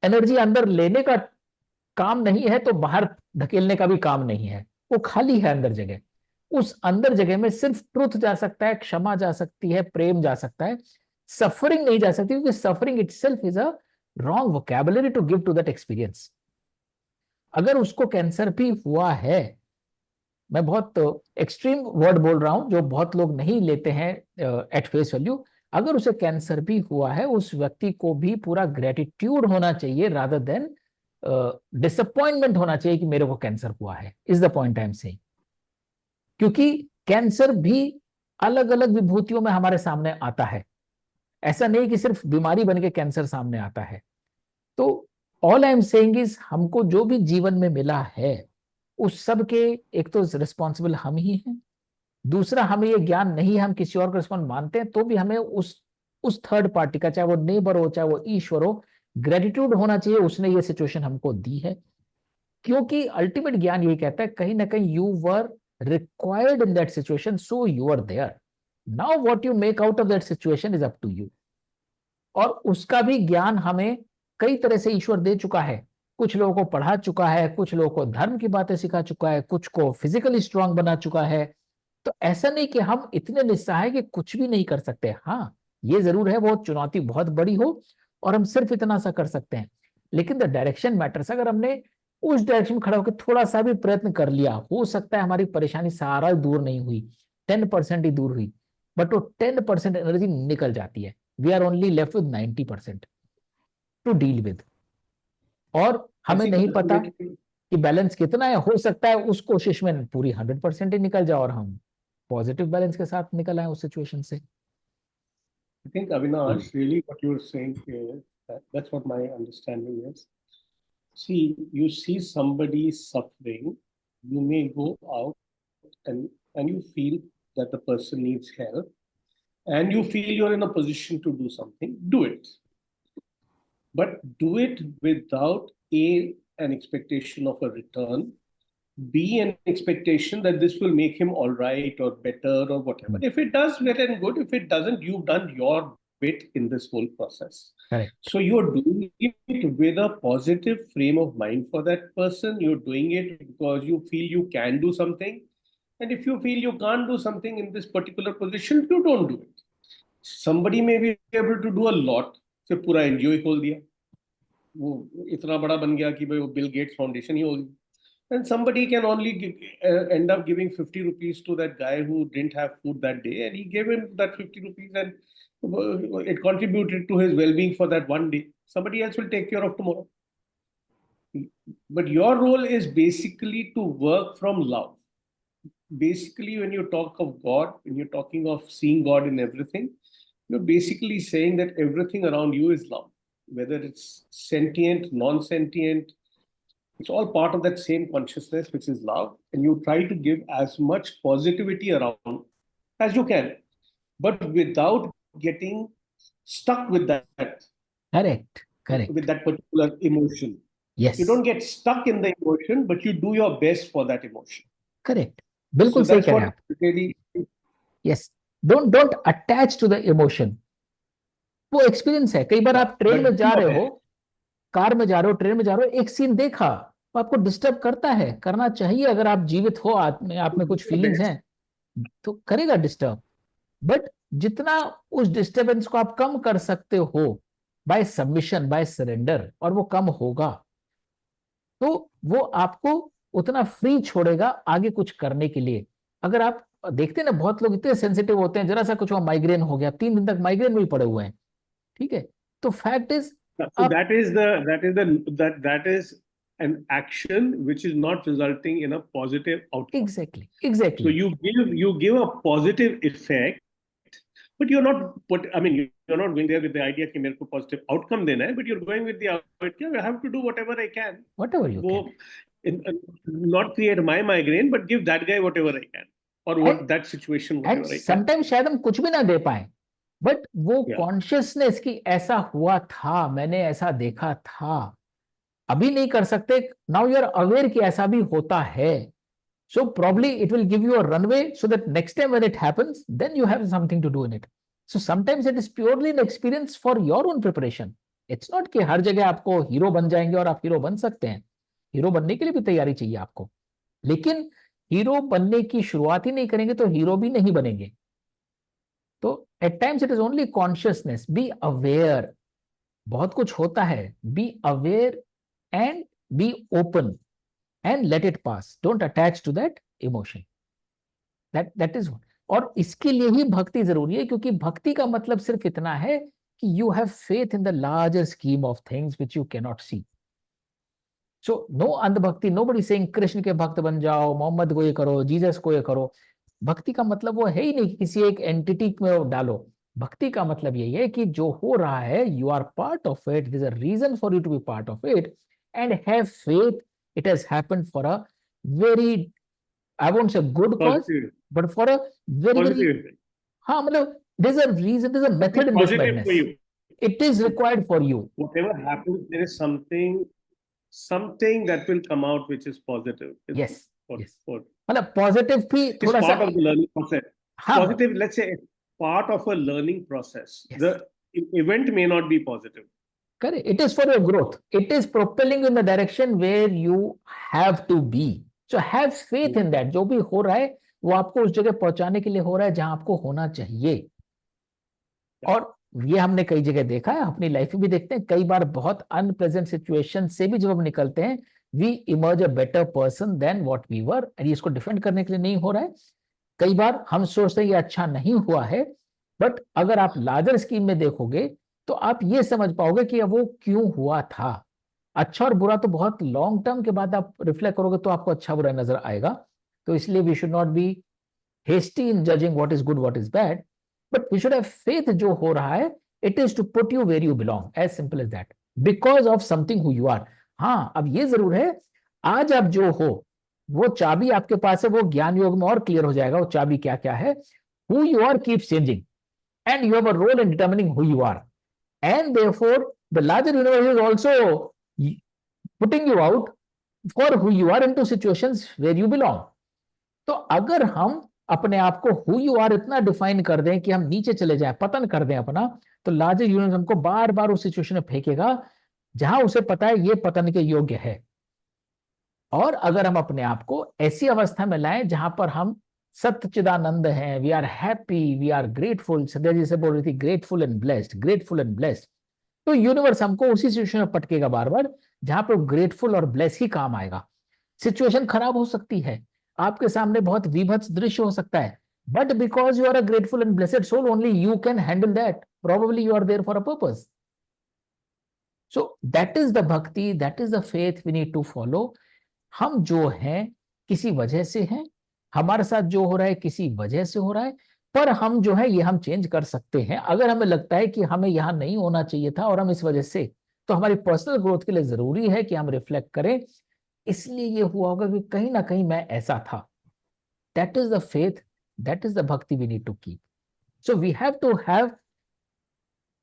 Speaker 1: एनर्जी अंदर लेने का काम नहीं है तो बाहर धकेलने का भी काम नहीं है, वो खाली है अंदर जगह. उस अंदर जगह में सिर्फ ट्रुथ जा सकता है, क्षमा जा सकती है, प्रेम जा सकता है. सफरिंग नहीं जा सकती, क्योंकि suffering itself is a wrong vocabulary to give to that experience. अगर उसको कैंसर भी हुआ है, मैं बहुत एक्सट्रीम वर्ड बोल रहा हूं जो बहुत लोग नहीं लेते हैं एट फेस वैल्यू, अगर उसे कैंसर भी हुआ है, उस व्यक्ति को भी पूरा ग्रेटिट्यूड होना चाहिए रादर देन डिसअपॉइंटमेंट होना चाहिए कि मेरे को कैंसर हुआ है, is the point I am saying. क्योंकि कैंसर भी अलग अलग विभूतियों में हमारे सामने आता है, ऐसा नहीं कि सिर्फ बीमारी बन के कैंसर सामने आता है। तो all I am saying is, हमको जो भी जीवन में मिला है उस सब के एक तो रिस्पॉन्सिबल हम ही हैं, दूसरा हमें ये ज्ञान नहीं है, हम किसी और को रिस्पॉन्ड मानते हैं तो भी हमें उस थर्ड पार्टी का, चाहे वो नेबर हो चाहे वो ईश्वर हो, ग्रेटिट्यूड होना चाहिए, उसने ये सिचुएशन हमको दी है। क्योंकि अल्टीमेट ज्ञान यही कहता है कहीं ना कहीं you were required in that situation, so you are there. Now what you make out of that situation is up to you. और उसका भी ज्ञान हमें कई तरह से ईश्वर दे चुका है, कुछ लोगों को पढ़ा चुका है, कुछ लोगों को धर्म की बातें सिखा चुका है, कुछ को फिजिकली स्ट्रांग बना चुका है। तो ऐसा नहीं कि हम इतने निस्सहाय कि कुछ भी नहीं कर सकते। हाँ, ये जरूर है वो चुनौती बहुत बड़ी हो और हम सिर्फ इतना सा कर सकते हैं, लेकिन द डायरेक्शन मैटर्स। अगर हमने उस डायरेक्शन में खड़ा होकर थोड़ा सा भी प्रयत्न कर लिया, हो सकता है हमारी परेशानी सारा दूर नहीं हुई, 10% ही दूर हुई, बट वो 10% एनर्जी निकल जाती है। We are only left with 90% to deal with. और हमें
Speaker 2: ऐसी
Speaker 1: नहीं पता
Speaker 2: ultimately,
Speaker 1: कि बैलेंस कितना है, हो सकता है उस कोशिश में पूरी 100% ही निकल जाए और हम पॉजिटिव बैलेंस के साथ निकल आए उस सिचुएशन से।
Speaker 2: I think Avinash, really what you're saying is that's what my understanding is. See, you see somebody suffering, you may go out and you feel that the person needs help, and you feel you're in a position to do something, do it. But do it without an expectation of a return, B, an expectation that this will make him all right or better or whatever. If it does, well and good. If it doesn't, you've done your bit in this whole process.
Speaker 1: Correct.
Speaker 2: So you're doing it with a positive frame of mind for that person. You're doing it because you feel you can do something. And if you feel you can't do something in this particular position, you don't do it. Somebody may be able to do a lot. फिर पूरा NGO ही खोल दिया, वो इतना बड़ा बन गया कि भाई वो बिल गेट्स फाउंडेशन ही होगी। And somebody can only end up giving 50 rupees to that guy who didn't have food that day, and he gave him that 50 rupees, and it contributed to his well-being for that one day. Somebody else will take care of tomorrow. But your role is basically to work from love. Basically, when you talk of God, when you're talking of seeing God in everything, you're basically saying that everything around you is love, whether it's sentient, non-sentient. It's all part of that same consciousness, which is love. And you try to give as much positivity around as you can, but without getting stuck with that.
Speaker 1: Correct. Correct.
Speaker 2: With that particular emotion.
Speaker 1: Yes.
Speaker 2: You don't get stuck in the emotion, but you do your best for that emotion.
Speaker 1: Correct. बिल्कुल सही कह रहे हैं आप।
Speaker 2: Really,
Speaker 1: Yes. Don't attach to the emotion. वो experience है। कई बार आप ट्रेन में जा रहे हो, कार में जा रहे हो, ट्रेन में जा रहे हो, एक सीन देखा तो आपको डिस्टर्ब करता है, करना चाहिए। अगर आप जीवित हो, आप में कुछ फीलिंग्स हैं तो करेगा डिस्टर्ब, बट जितना उस डिस्टर्बेंस को आप कम कर सकते हो बाय सबमिशन, बाय सरेंडर, और वो कम होगा, तो वो आपको उतना फ्री छोड़ेगा आगे कुछ करने के लिए। अगर आप देखते हैं ना, बहुत लोग इतने सेंसिटिव होते हैं, जरा सा कुछ माइग्रेन हो गया, 3 दिन तक माइग्रेन में ही पड़े हुए हैं। ठीक है, तो fact is
Speaker 2: so that is an action which is not resulting in a positive outcome.
Speaker 1: Exactly.
Speaker 2: So you give a positive effect, but you're not you're not going there with the idea कि मेरे को positive outcome देना है, but you're going with the idea I have to do whatever I can.
Speaker 1: Whatever you can.
Speaker 2: Not create my migraine, but give that guy whatever I can, or that situation whatever I can.
Speaker 1: Sometimes शायद हम कुछ भी ना दे पाए, but वो consciousness की ऐसा हुआ था, मैंने ऐसा देखा था, अभी नहीं कर सकते, नाउ यू आर अवेयर कि ऐसा भी होता है, so probably it will give you a runway so that next time when it happens, then you have something to do in it. So sometimes it is purely an experience for your own preparation. It's not कि हर जगह आपको hero बन जाएंगे और आप hero बन सकते हैं। हीरो बनने के लिए भी तैयारी चाहिए आपको, लेकिन हीरो बनने की शुरुआत ही नहीं करेंगे तो हीरो भी नहीं बनेंगे। तो at times it is only consciousness, be aware, बहुत कुछ होता है, be aware and be open and let it pass, don't attach to that emotion, that is. और इसके लिए ही भक्ति जरूरी है, क्योंकि भक्ति का मतलब सिर्फ इतना है कि you have faith in the larger scheme of things which you can not see. So no andhbhakti, nobody saying Krishna के भक्त बन जाओ, मोहम्मद को ये करो, जीसस को ये करो। भक्ति का मतलब वो है ही नहीं कि किसी एक एंटिटी में वो डालो। भक्ति का मतलब यही है कि जो हो रहा है, you are part of it, there is a reason for you to be part of it, and have faith it has happened for a very, I won't say good cause,
Speaker 2: Positive,
Speaker 1: but for a very very,
Speaker 2: positive,
Speaker 1: हाँ मतलब there is a reason, there is a method in this
Speaker 2: positive for
Speaker 1: madness,
Speaker 2: you.
Speaker 1: It is required for you.
Speaker 2: Whatever happens, there is something that will come out which is positive.
Speaker 1: Yes
Speaker 2: What,
Speaker 1: yes,
Speaker 2: what
Speaker 1: मतलब positive भी
Speaker 2: is
Speaker 1: थोड़ा सा,
Speaker 2: part of the learning process.
Speaker 1: हाँ
Speaker 2: Positive, let's say, part of a learning process.
Speaker 1: Yes.
Speaker 2: The event may not be positive.
Speaker 1: correct, it is for your growth, it is propelling you in the direction where you have to be, so have faith in that, जो भी हो रहा है वो आपको उस जगह पहुंचाने के लिए हो रहा है जहां आपको होना चाहिए। और ये हमने कई जगह देखा है, अपनी लाइफ में भी देखते हैं, कई बार बहुत अनप्लेजेंट सिचुएशन से भी जब हम निकलते हैं, we emerge a better person than what we were, और ये इसको डिफेंड करने के लिए नहीं हो रहा है। कई बार हम सोचते हैं ये अच्छा नहीं हुआ है, बट अगर आप लार्जर स्कीम में देखोगे तो आप ये समझ पाओगे कि वो क्यों हुआ था। अच्छा और बुरा तो बहुत लॉन्ग टर्म के बाद आप रिफ्लेक्ट करोगे तो आपको अच्छा बुरा नजर आएगा। तो इसलिए we should not be hasty in judging what is good what is bad, but we should have faith जो हो रहा है, it is to put you where you belong, as simple as that, because of something who you are. हाँ, अब ये जरूर है, आज आप जो हो वो चाबी आपके पास है, वो ज्ञान योग में और क्लियर हो जाएगा वो चाबी क्या क्या है। Who you are keeps changing and you have a role in determining who you are, and therefore the larger universe is also putting you out for who you are into situations where you belong. तो अगर हम अपने आप को who you are इतना define कर दें कि हम नीचे चले जाएं, पतन कर दें अपना, तो लार्जर यूनिवर्स हमको बार बार उस सिचुएशन में फेंकेगा जहां उसे पता है ये पतन के योग्य है। और अगर हम अपने आप को ऐसी अवस्था में लाएं जहां पर हम सच्चिदानंद हैं, we are happy, we are grateful, सदैव जी से बोल रही थी grateful and blessed, grateful and blessed, तो यूनिवर्स हमको उसी सिचुएशन में पटकेगा बार बार जहां पर ग्रेटफुल और ब्लेस ही काम आएगा। सिचुएशन खराब हो सकती है, आपके सामने बहुत विभत्स दृश्य हो सकता है, but because you are a grateful and blessed soul, only you can handle that, probably you are there for a purpose. So that is the bhakti, that is the faith we need to follow. हम जो हैं किसी वजह से हैं, हमारे साथ जो हो रहा है किसी वजह से हो रहा है, पर हम जो है ये हम चेंज कर सकते हैं। अगर हमें लगता है कि हमें यहां नहीं होना चाहिए था और हम इस वजह से, तो हमारी पर्सनल ग्रोथ के लिए जरूरी है कि हम रिफ्लेक्ट करें, इसलिए ये हुआ होगा कि कहीं ना कहीं मैं ऐसा था। That is the faith, that is the bhakti we need to keep. So we have to have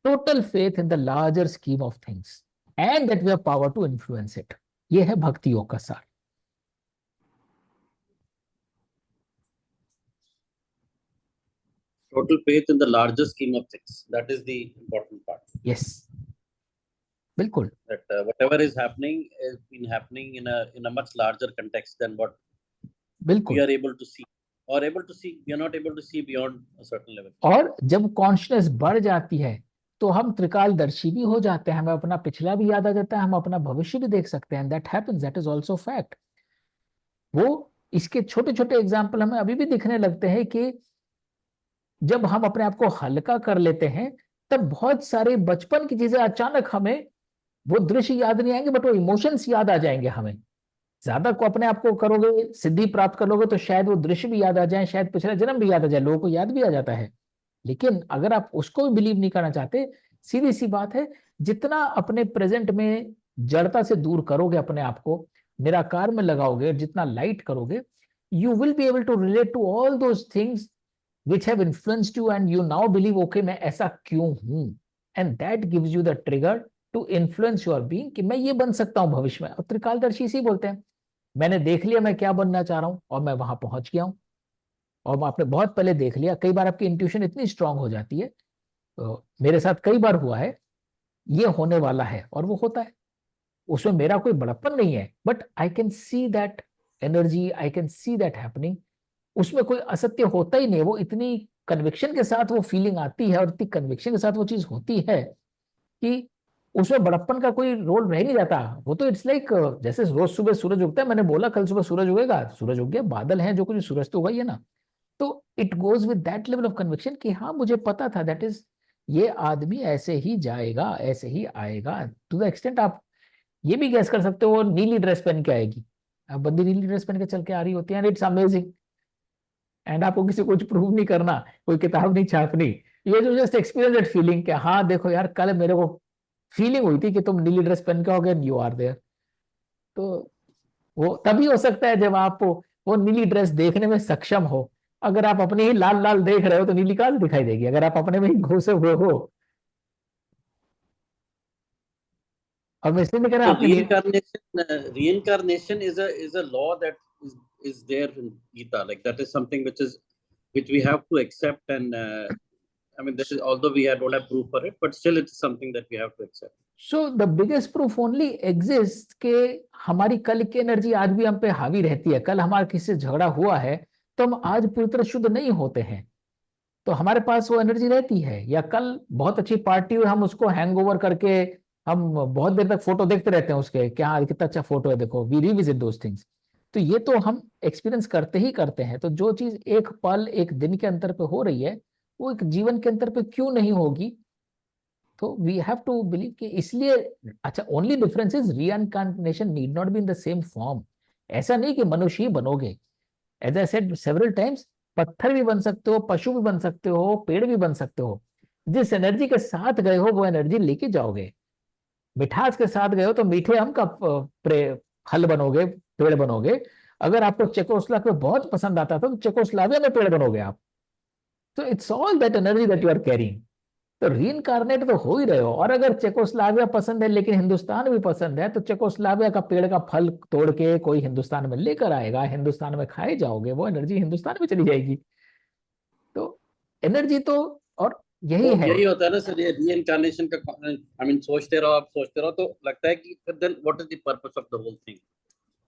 Speaker 1: total faith in the larger scheme of things and that we have power to influence it. ये है भक्ति योग का सार।
Speaker 4: Total faith in the larger scheme of things, that is the important part.
Speaker 1: Yes, बिल्कुल।
Speaker 4: That whatever is happening is been happening in a much larger context than what we
Speaker 1: बिल्कुल।
Speaker 4: are able to see, or able to see, we are not able to see beyond a certain level.
Speaker 1: और जब consciousness बढ़ जाती है तो हम त्रिकालदर्शी भी हो जाते हैं, हमें अपना पिछला भी याद आ जाता है, हम अपना भविष्य भी देख सकते हैं। That happens, that is also fact. वो इसके छोटे छोटे एग्जांपल हमें अभी भी दिखने लगते हैं कि जब हम अपने आप को हल्का कर लेते हैं तब बहुत सारे बचपन की चीजें अचानक हमें, वो दृश्य याद नहीं आएंगे बट वो इमोशंस याद आ जाएंगे हमें। ज्यादा को अपने आप को करोगे, सिद्धि प्राप्त कर लोगे तो शायद वो दृश्य भी याद आ जाए, शायद पिछला जन्म भी याद आ जाए, लोगों को याद भी आ जाता है। लेकिन अगर आप उसको भी बिलीव नहीं करना चाहते, सीधी सी बात है, जितना अपने प्रेजेंट में जड़ता से दूर करोगे, अपने आप को निराकार में लगाओगे, जितना लाइट करोगे, you will be able to relate to all those things which have influenced you and you now believe okay मैं ऐसा क्यों हूं, and that gives you the trigger to influence your being कि मैं ये बन सकता हूं भविष्य में। और त्रिकालदर्शी इसी बोलते हैं, मैंने देख लिया मैं क्या बनना चाह रहा हूं और मैं वहां पहुंच गया हूं, और आपने बहुत पहले देख लिया। कई बार आपकी इंट्यूशन इतनी स्ट्रांग हो जाती है, तो मेरे साथ कई बार हुआ है, ये होने वाला है और वो होता है, उसमें मेरा कोई बड़प्पन नहीं है, but I can see that energy, I can see that happening, उसमें कोई असत्य होता ही नहीं, वो इतनी कन्विक्शन के साथ वो फीलिंग आती है और इतनी कन्विक्शन के साथ वो चीज होती है कि उसमें बड़प्पन का कोई रोल रह नहीं जाता। वो तो इट्स लाइक जैसे रोज सुबह सूरज उगता है, मैंने बोला कल सुबह सूरज उगेगा, सूरज उग गया, बादल हैं जो कुछ, सूरज तो उगा ही है ना। तो it goes with that level of conviction कि हाँ मुझे पता था, दैट इज ये आदमी ऐसे ही जाएगा, ऐसे ही आएगा। टू द एक्सटेंट आप ये भी गैस कर सकते हो वो नीली ड्रेस पहन के आएगी, अब बंदी नीली ड्रेस पहन के चल के आ रही होती है, एंड इट्स अमेजिंग। एंड आपको किसी को कुछ प्रूव नहीं करना, कोई किताब नहीं छापनी, ये जो जस्ट एक्सपीरियंस दैट फीलिंग कि हाँ देखो यार कल मेरे को फीलिंग हुई थी कि तुम नीली ड्रेस पहन के आओगे, यू आर देयर। तो वो तभी हो सकता है जब आप वो नीली ड्रेस देखने में सक्षम हो। अगर आप अपने ही लाल लाल देख रहे हो तो नीली कहां से दिखाई देगी, अगर आप अपने में ही घुसे हुए हो। और मैं इसलिए नहीं कह रहा
Speaker 4: So
Speaker 1: आपने ये
Speaker 4: reincarnation is a law that is there in Gita. Like that is something which we have to accept, and I mean this is, although don't have proof for it, but still it's something that we have to accept.
Speaker 1: So the biggest proof only exist के हमारी कल की energy आज भी हम पे हावी रहती है। कल हमारा किसी से झगड़ा हुआ है तो हम आज पूरी तरह शुद्ध नहीं होते हैं, तो हमारे पास वो एनर्जी रहती है। या कल बहुत अच्छी पार्टी हुई, हम उसको हैंगओवर करके हम बहुत देर तक फोटो देखते रहते हैं उसके, क्या कितना अच्छा फोटो है देखो, वी रिविजिट दोस थिंग्स। तो ये तो हम एक्सपीरियंस करते ही करते हैं। तो जो चीज एक पल एक दिन के अंतर पे हो रही है वो एक जीवन के अंतर पे क्यों नहीं होगी। तो वी हैव टू बिलीव कि इसलिए अच्छा, only difference is reincarnation need not be in the same form. ऐसा नहीं कि मनुष्य ही बनोगे, as I said several times, पत्थर भी बन सकते हो, पशु भी बन सकते हो, पेड़ भी बन सकते हो। जिस एनर्जी के साथ गए हो वो एनर्जी लेके जाओगे। मिठास के साथ गए हो तो मीठे आम का फल बनोगे, पेड़ बनोगे। अगर आपको चेकोस्लोवाकिया बहुत पसंद आता था तो चेकोस्लोवाकिया में पेड़ बनोगे आप। तो it's all that energy that you are carrying. तो रीइंकार्नेट तो हो ही रहे हो। और अगर चेकोस्लोवाकिया पसंद है लेकिन हिंदुस्तान भी पसंद है, तो चेकोस्लोवाकिया का पेड़ का फल तोड़ के कोई हिंदुस्तान में लेकर आएगा, हिंदुस्तान में खाए जाओगे, वो एनर्जी हिंदुस्तान में चली जाएगी। तो एनर्जी तो, और यही
Speaker 4: तो
Speaker 1: है।
Speaker 4: यही होता है ना सर, ये रीइंकार्नेशन का आई मीन सोचते रहो तो लगता है कि then what is the purpose of the whole thing,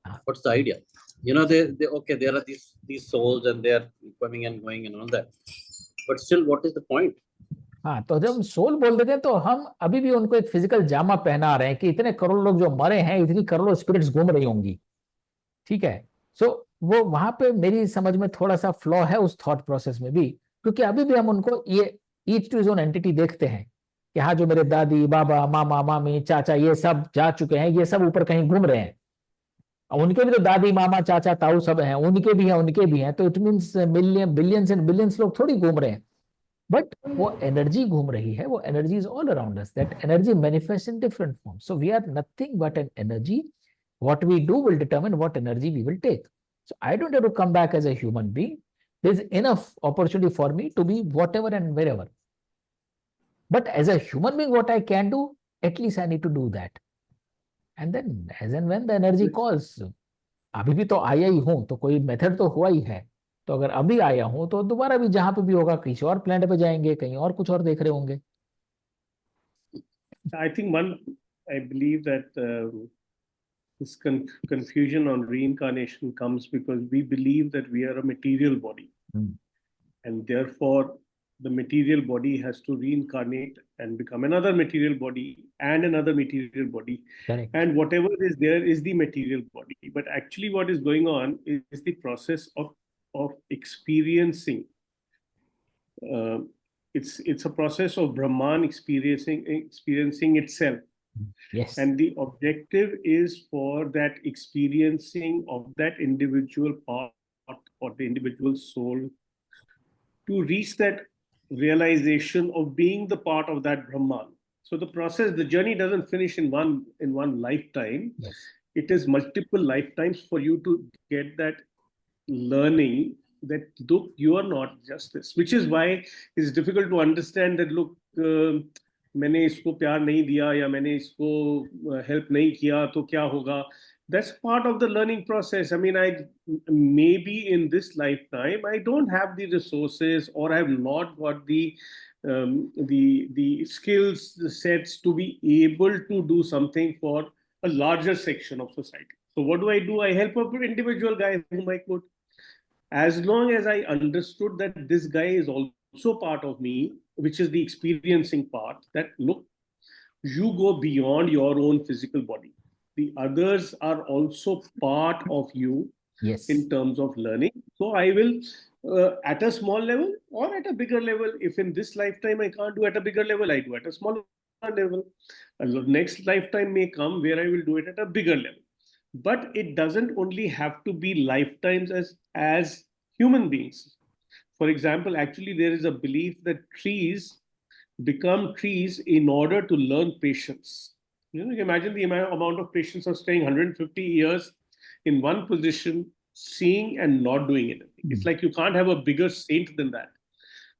Speaker 4: what's the idea, you know, they okay, there are these souls and they are coming and going and all that, but still what is the point?
Speaker 1: हाँ, तो जब हम soul बोल देते हैं तो हम अभी भी उनको एक फिजिकल जामा पहना रहे हैं कि इतने करोड़ लोग जो मरे हैं, इतनी करोड़ों स्पिरिट्स घूम रही होंगी। ठीक है। सो वो वहां पे मेरी समझ में थोड़ा सा फ्लॉ है उस थॉट प्रोसेस में भी, क्योंकि अभी भी हम उनको ये each two is own entity देखते हैं कि हाँ जो मेरे दादी बाबा मामा मामी चाचा ये सब जा चुके हैं, ये सब ऊपर कहीं घूम रहे हैं। उनके भी तो दादी मामा चाचा ताऊ सब हैं, उनके भी हैं उनके भी हैं, तो it means million billions and billions लोग थोड़ी घूम रहे हैं। बट वो एनर्जी घूम रही है, वो energy is all around us, that energy manifest in different form. So we are nothing but an energy. What we do will determine what energy we will take. So I don't have to come back as a human being. There's enough opportunity for me to be whatever and wherever. But as a human being, what I can do, at least I need to do that. And then as and when the energy calls, अभी भी तो आया ही हूं तो कोई method तो हुआ ही है। तो अगर अभी आया हूं तो दोबारा भी जहां पे भी होगा, किसी और प्लेनेट पे जाएंगे, कहीं और कुछ और देख रहे होंगे।
Speaker 2: I think I believe that this confusion on reincarnation comes because we believe that we are a material body, and therefore the material body has to reincarnate and become another material body and another material body.
Speaker 1: Correct.
Speaker 2: And whatever is there is the material body. But actually what is going on is the process of experiencing. It's a process of Brahman experiencing itself.
Speaker 1: Yes.
Speaker 2: And the objective is for that experiencing of that individual part or the individual soul to reach that realization of being the part of that Brahman. So the process, the journey doesn't finish in one lifetime.
Speaker 1: Yes.
Speaker 2: It is multiple lifetimes for you to get that learning that look, you are not just this, which is why it's difficult to understand that look, मैंने इसको प्यार नहीं दिया या मैंने इसको help नहीं किया तो क्या होगा. That's part of the learning process. I mean, maybe in this lifetime I don't have the resources or I have not got the skills, the sets to be able to do something for a larger section of society. So what do? I help an individual guy whom I could. As long as I understood that this guy is also part of me, which is the experiencing part, that look, you go beyond your own physical body. The others are also part of you
Speaker 1: Yes.
Speaker 2: in terms of learning. So I will, at a small level or at a bigger level, if in this lifetime I can't do at a bigger level, I do at a smaller level. Next lifetime may come where I will do it at a bigger level. But it doesn't only have to be lifetimes as human beings. For example, actually, there is a belief that trees become trees in order to learn patience. You know, you imagine the amount of patience of staying 150 years in one position, seeing and not doing anything. It's like you can't have a bigger saint than that.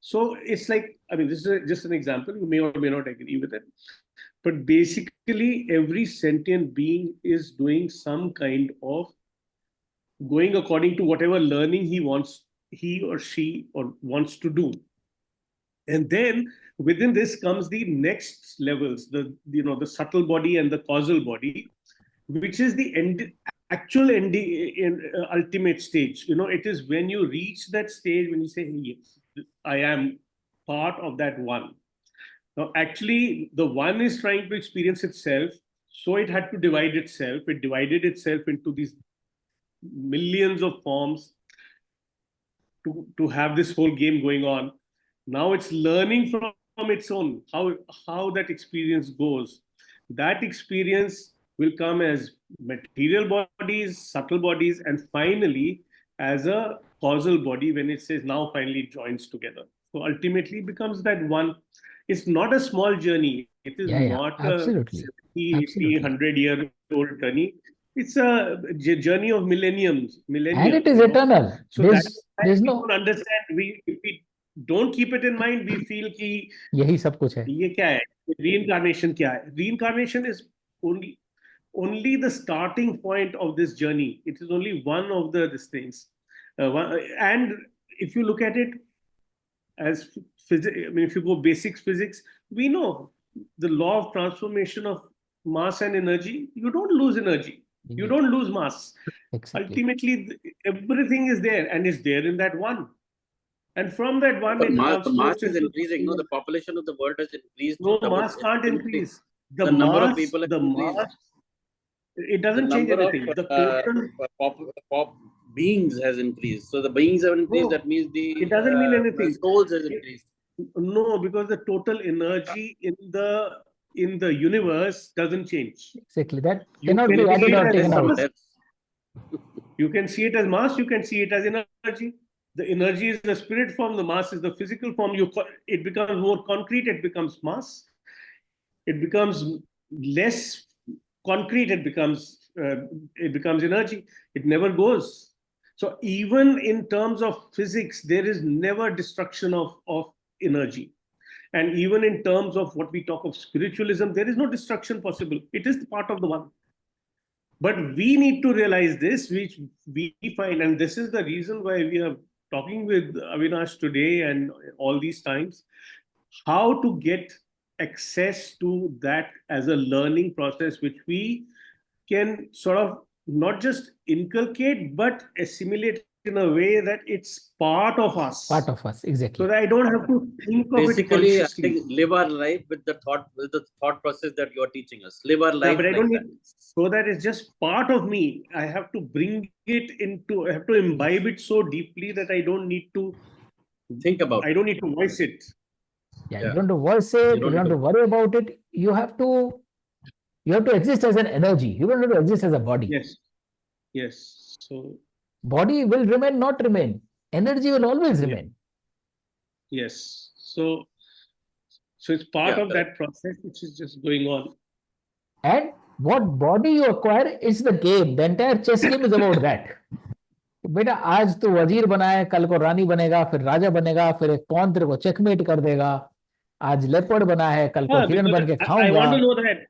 Speaker 2: So it's like, I mean, this is just an example. You may or may not agree with it. But basically, every sentient being is doing some kind of going according to whatever learning he or she or wants to do. And then within this comes the next levels, the subtle body and the causal body, which is the actual ultimate stage. It is when you reach that stage when you say, yes, I am part of that one. Now, actually, the one is trying to experience itself, so it had to divide itself. It divided itself into these millions of forms to have this whole game going on. Now it's learning from its own how that experience goes. That experience will come as material bodies, subtle bodies, and finally as a causal body when it says now finally it joins together. So ultimately becomes that one. It's not a small journey. It is not
Speaker 1: absolutely.
Speaker 2: a 70, 80, 100-year-old journey. It's a journey of millenniums.
Speaker 1: And it is eternal.
Speaker 2: So there's no understand. If we don't keep it in mind, we feel कि
Speaker 1: यही सब कुछ है.
Speaker 2: ये क्या है? Reincarnation क्या है? Reincarnation is only the starting point of this journey. It is only one of these things. And if you look at it as physics, I mean, if you go basics physics, we know the law of transformation of mass and energy. You don't lose energy. You don't lose mass. Exactly. Ultimately, everything is there, and it's there in that one. And from that one,
Speaker 4: the mass is increasing. No, the population of the world has increased.
Speaker 2: No, mass can't increase.
Speaker 4: The number of people has increased.
Speaker 2: It doesn't change anything. The total
Speaker 4: beings has increased. So the beings have increased. That means
Speaker 2: it doesn't mean anything.
Speaker 4: Souls has increased.
Speaker 2: No, because the total energy in the universe doesn't change.
Speaker 1: Exactly. That cannot be added or taken out.
Speaker 2: You can see it as mass. You can see it as energy. The energy is the spirit form. The mass is the physical form. It becomes more concrete. It becomes mass. It becomes less concrete. It becomes energy. It never goes. So even in terms of physics, there is never destruction of energy. And even in terms of what we talk of spiritualism, there is no destruction possible. It is part of the one. But we need to realize this, which we find, and this is the reason why we are talking with Avinash today and all these times, how to get access to that as a learning process, which we can sort of not just inculcate, but assimilate in a way that it's part of us.
Speaker 1: Part of us, exactly.
Speaker 2: So that I don't have to think of
Speaker 4: basically,
Speaker 2: it
Speaker 4: consciously. I think live our life with the thought process that you are teaching us. Live our life.
Speaker 2: But I don't need, so that it's just part of me. I have to bring it into, I have to imbibe it so deeply that I don't need to
Speaker 4: think about
Speaker 2: I don't need to voice it.
Speaker 1: Yeah, you don't have to voice it, you don't have to worry about it. You have to exist as an energy. You don't have to exist as a body.
Speaker 2: Yes. So
Speaker 1: body will remain, not remain. Energy will always remain.
Speaker 2: Yes. So it's part of that process which is just going on.
Speaker 1: And what body you acquire is the game. The entire chess game is about that. बेटा आज तो वजीर बना है, कल को रानी बनेगा, फिर राजा बनेगा, फिर एक पॉन तेरे को चेकमेट कर देगा. आज लेपर्ड बना है, कल को हिरन बन के खाऊंगा.
Speaker 2: I want to know that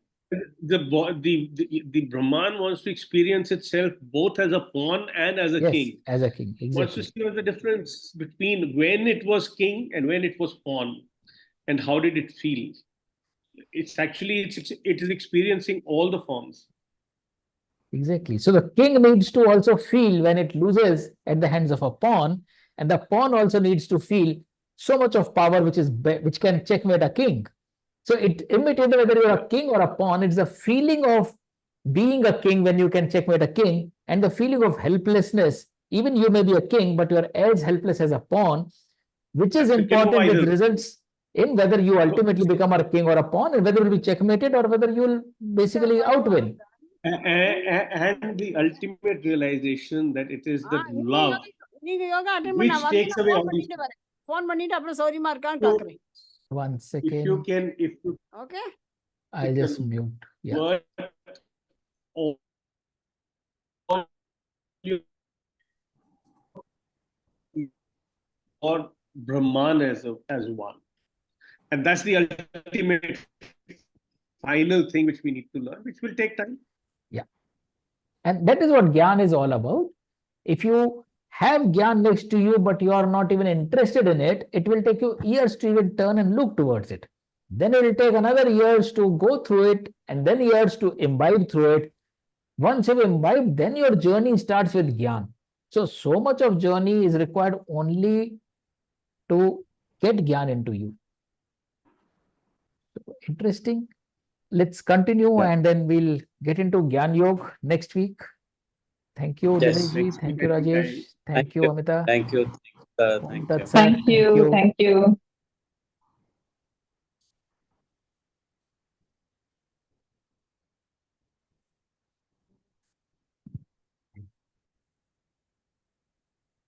Speaker 2: the Brahman wants to experience itself both as a pawn and as a king.
Speaker 1: As a king, exactly.
Speaker 2: Wants to see the difference between when it was king and when it was pawn, and how did it feel? It is experiencing all the forms.
Speaker 1: Exactly. So the king needs to also feel when it loses at the hands of a pawn, and the pawn also needs to feel so much of power which can checkmate a king. So it imitates whether you're a king or a pawn. It's the feeling of being a king when you can checkmate a king, and the feeling of helplessness. Even you may be a king, but you're as helpless as a pawn, which is important, which results in whether you ultimately become a king or a pawn, and whether you'll be checkmated or whether you'll basically outwin.
Speaker 2: And the ultimate realization that it is the love which takes away all these.
Speaker 5: Phone பண்ணிட்டு அப்புறம் sorry மா இருக்கான்னு
Speaker 2: So,
Speaker 5: கேக்குறேன்.
Speaker 1: One
Speaker 2: if
Speaker 1: second.
Speaker 2: you can, if you
Speaker 5: Okay.
Speaker 1: I'll just mute. Yeah.
Speaker 2: word all you- or Brahman as one, and that's the ultimate final thing which we need to learn, which will take time.
Speaker 1: And that is what Gyan is all about. If you have Gyan next to you, but you are not even interested in it, it will take you years to even turn and look towards it. Then it will take another years to go through it, and then years to imbibe through it. Once you imbibe, then your journey starts with Gyan. So much of journey is required only to get Gyan into you. Interesting. Let's continue,
Speaker 4: Yeah.
Speaker 1: and then we'll get into Gyan Yoga next week. Thank you,
Speaker 4: Yes.
Speaker 1: Dinesh ji.
Speaker 2: Next
Speaker 1: Thank
Speaker 2: week,
Speaker 1: you,
Speaker 2: I think
Speaker 1: Rajesh. Thank you, Amita.
Speaker 4: Thank you. Thank you.
Speaker 1: Thank you.
Speaker 6: Thank you.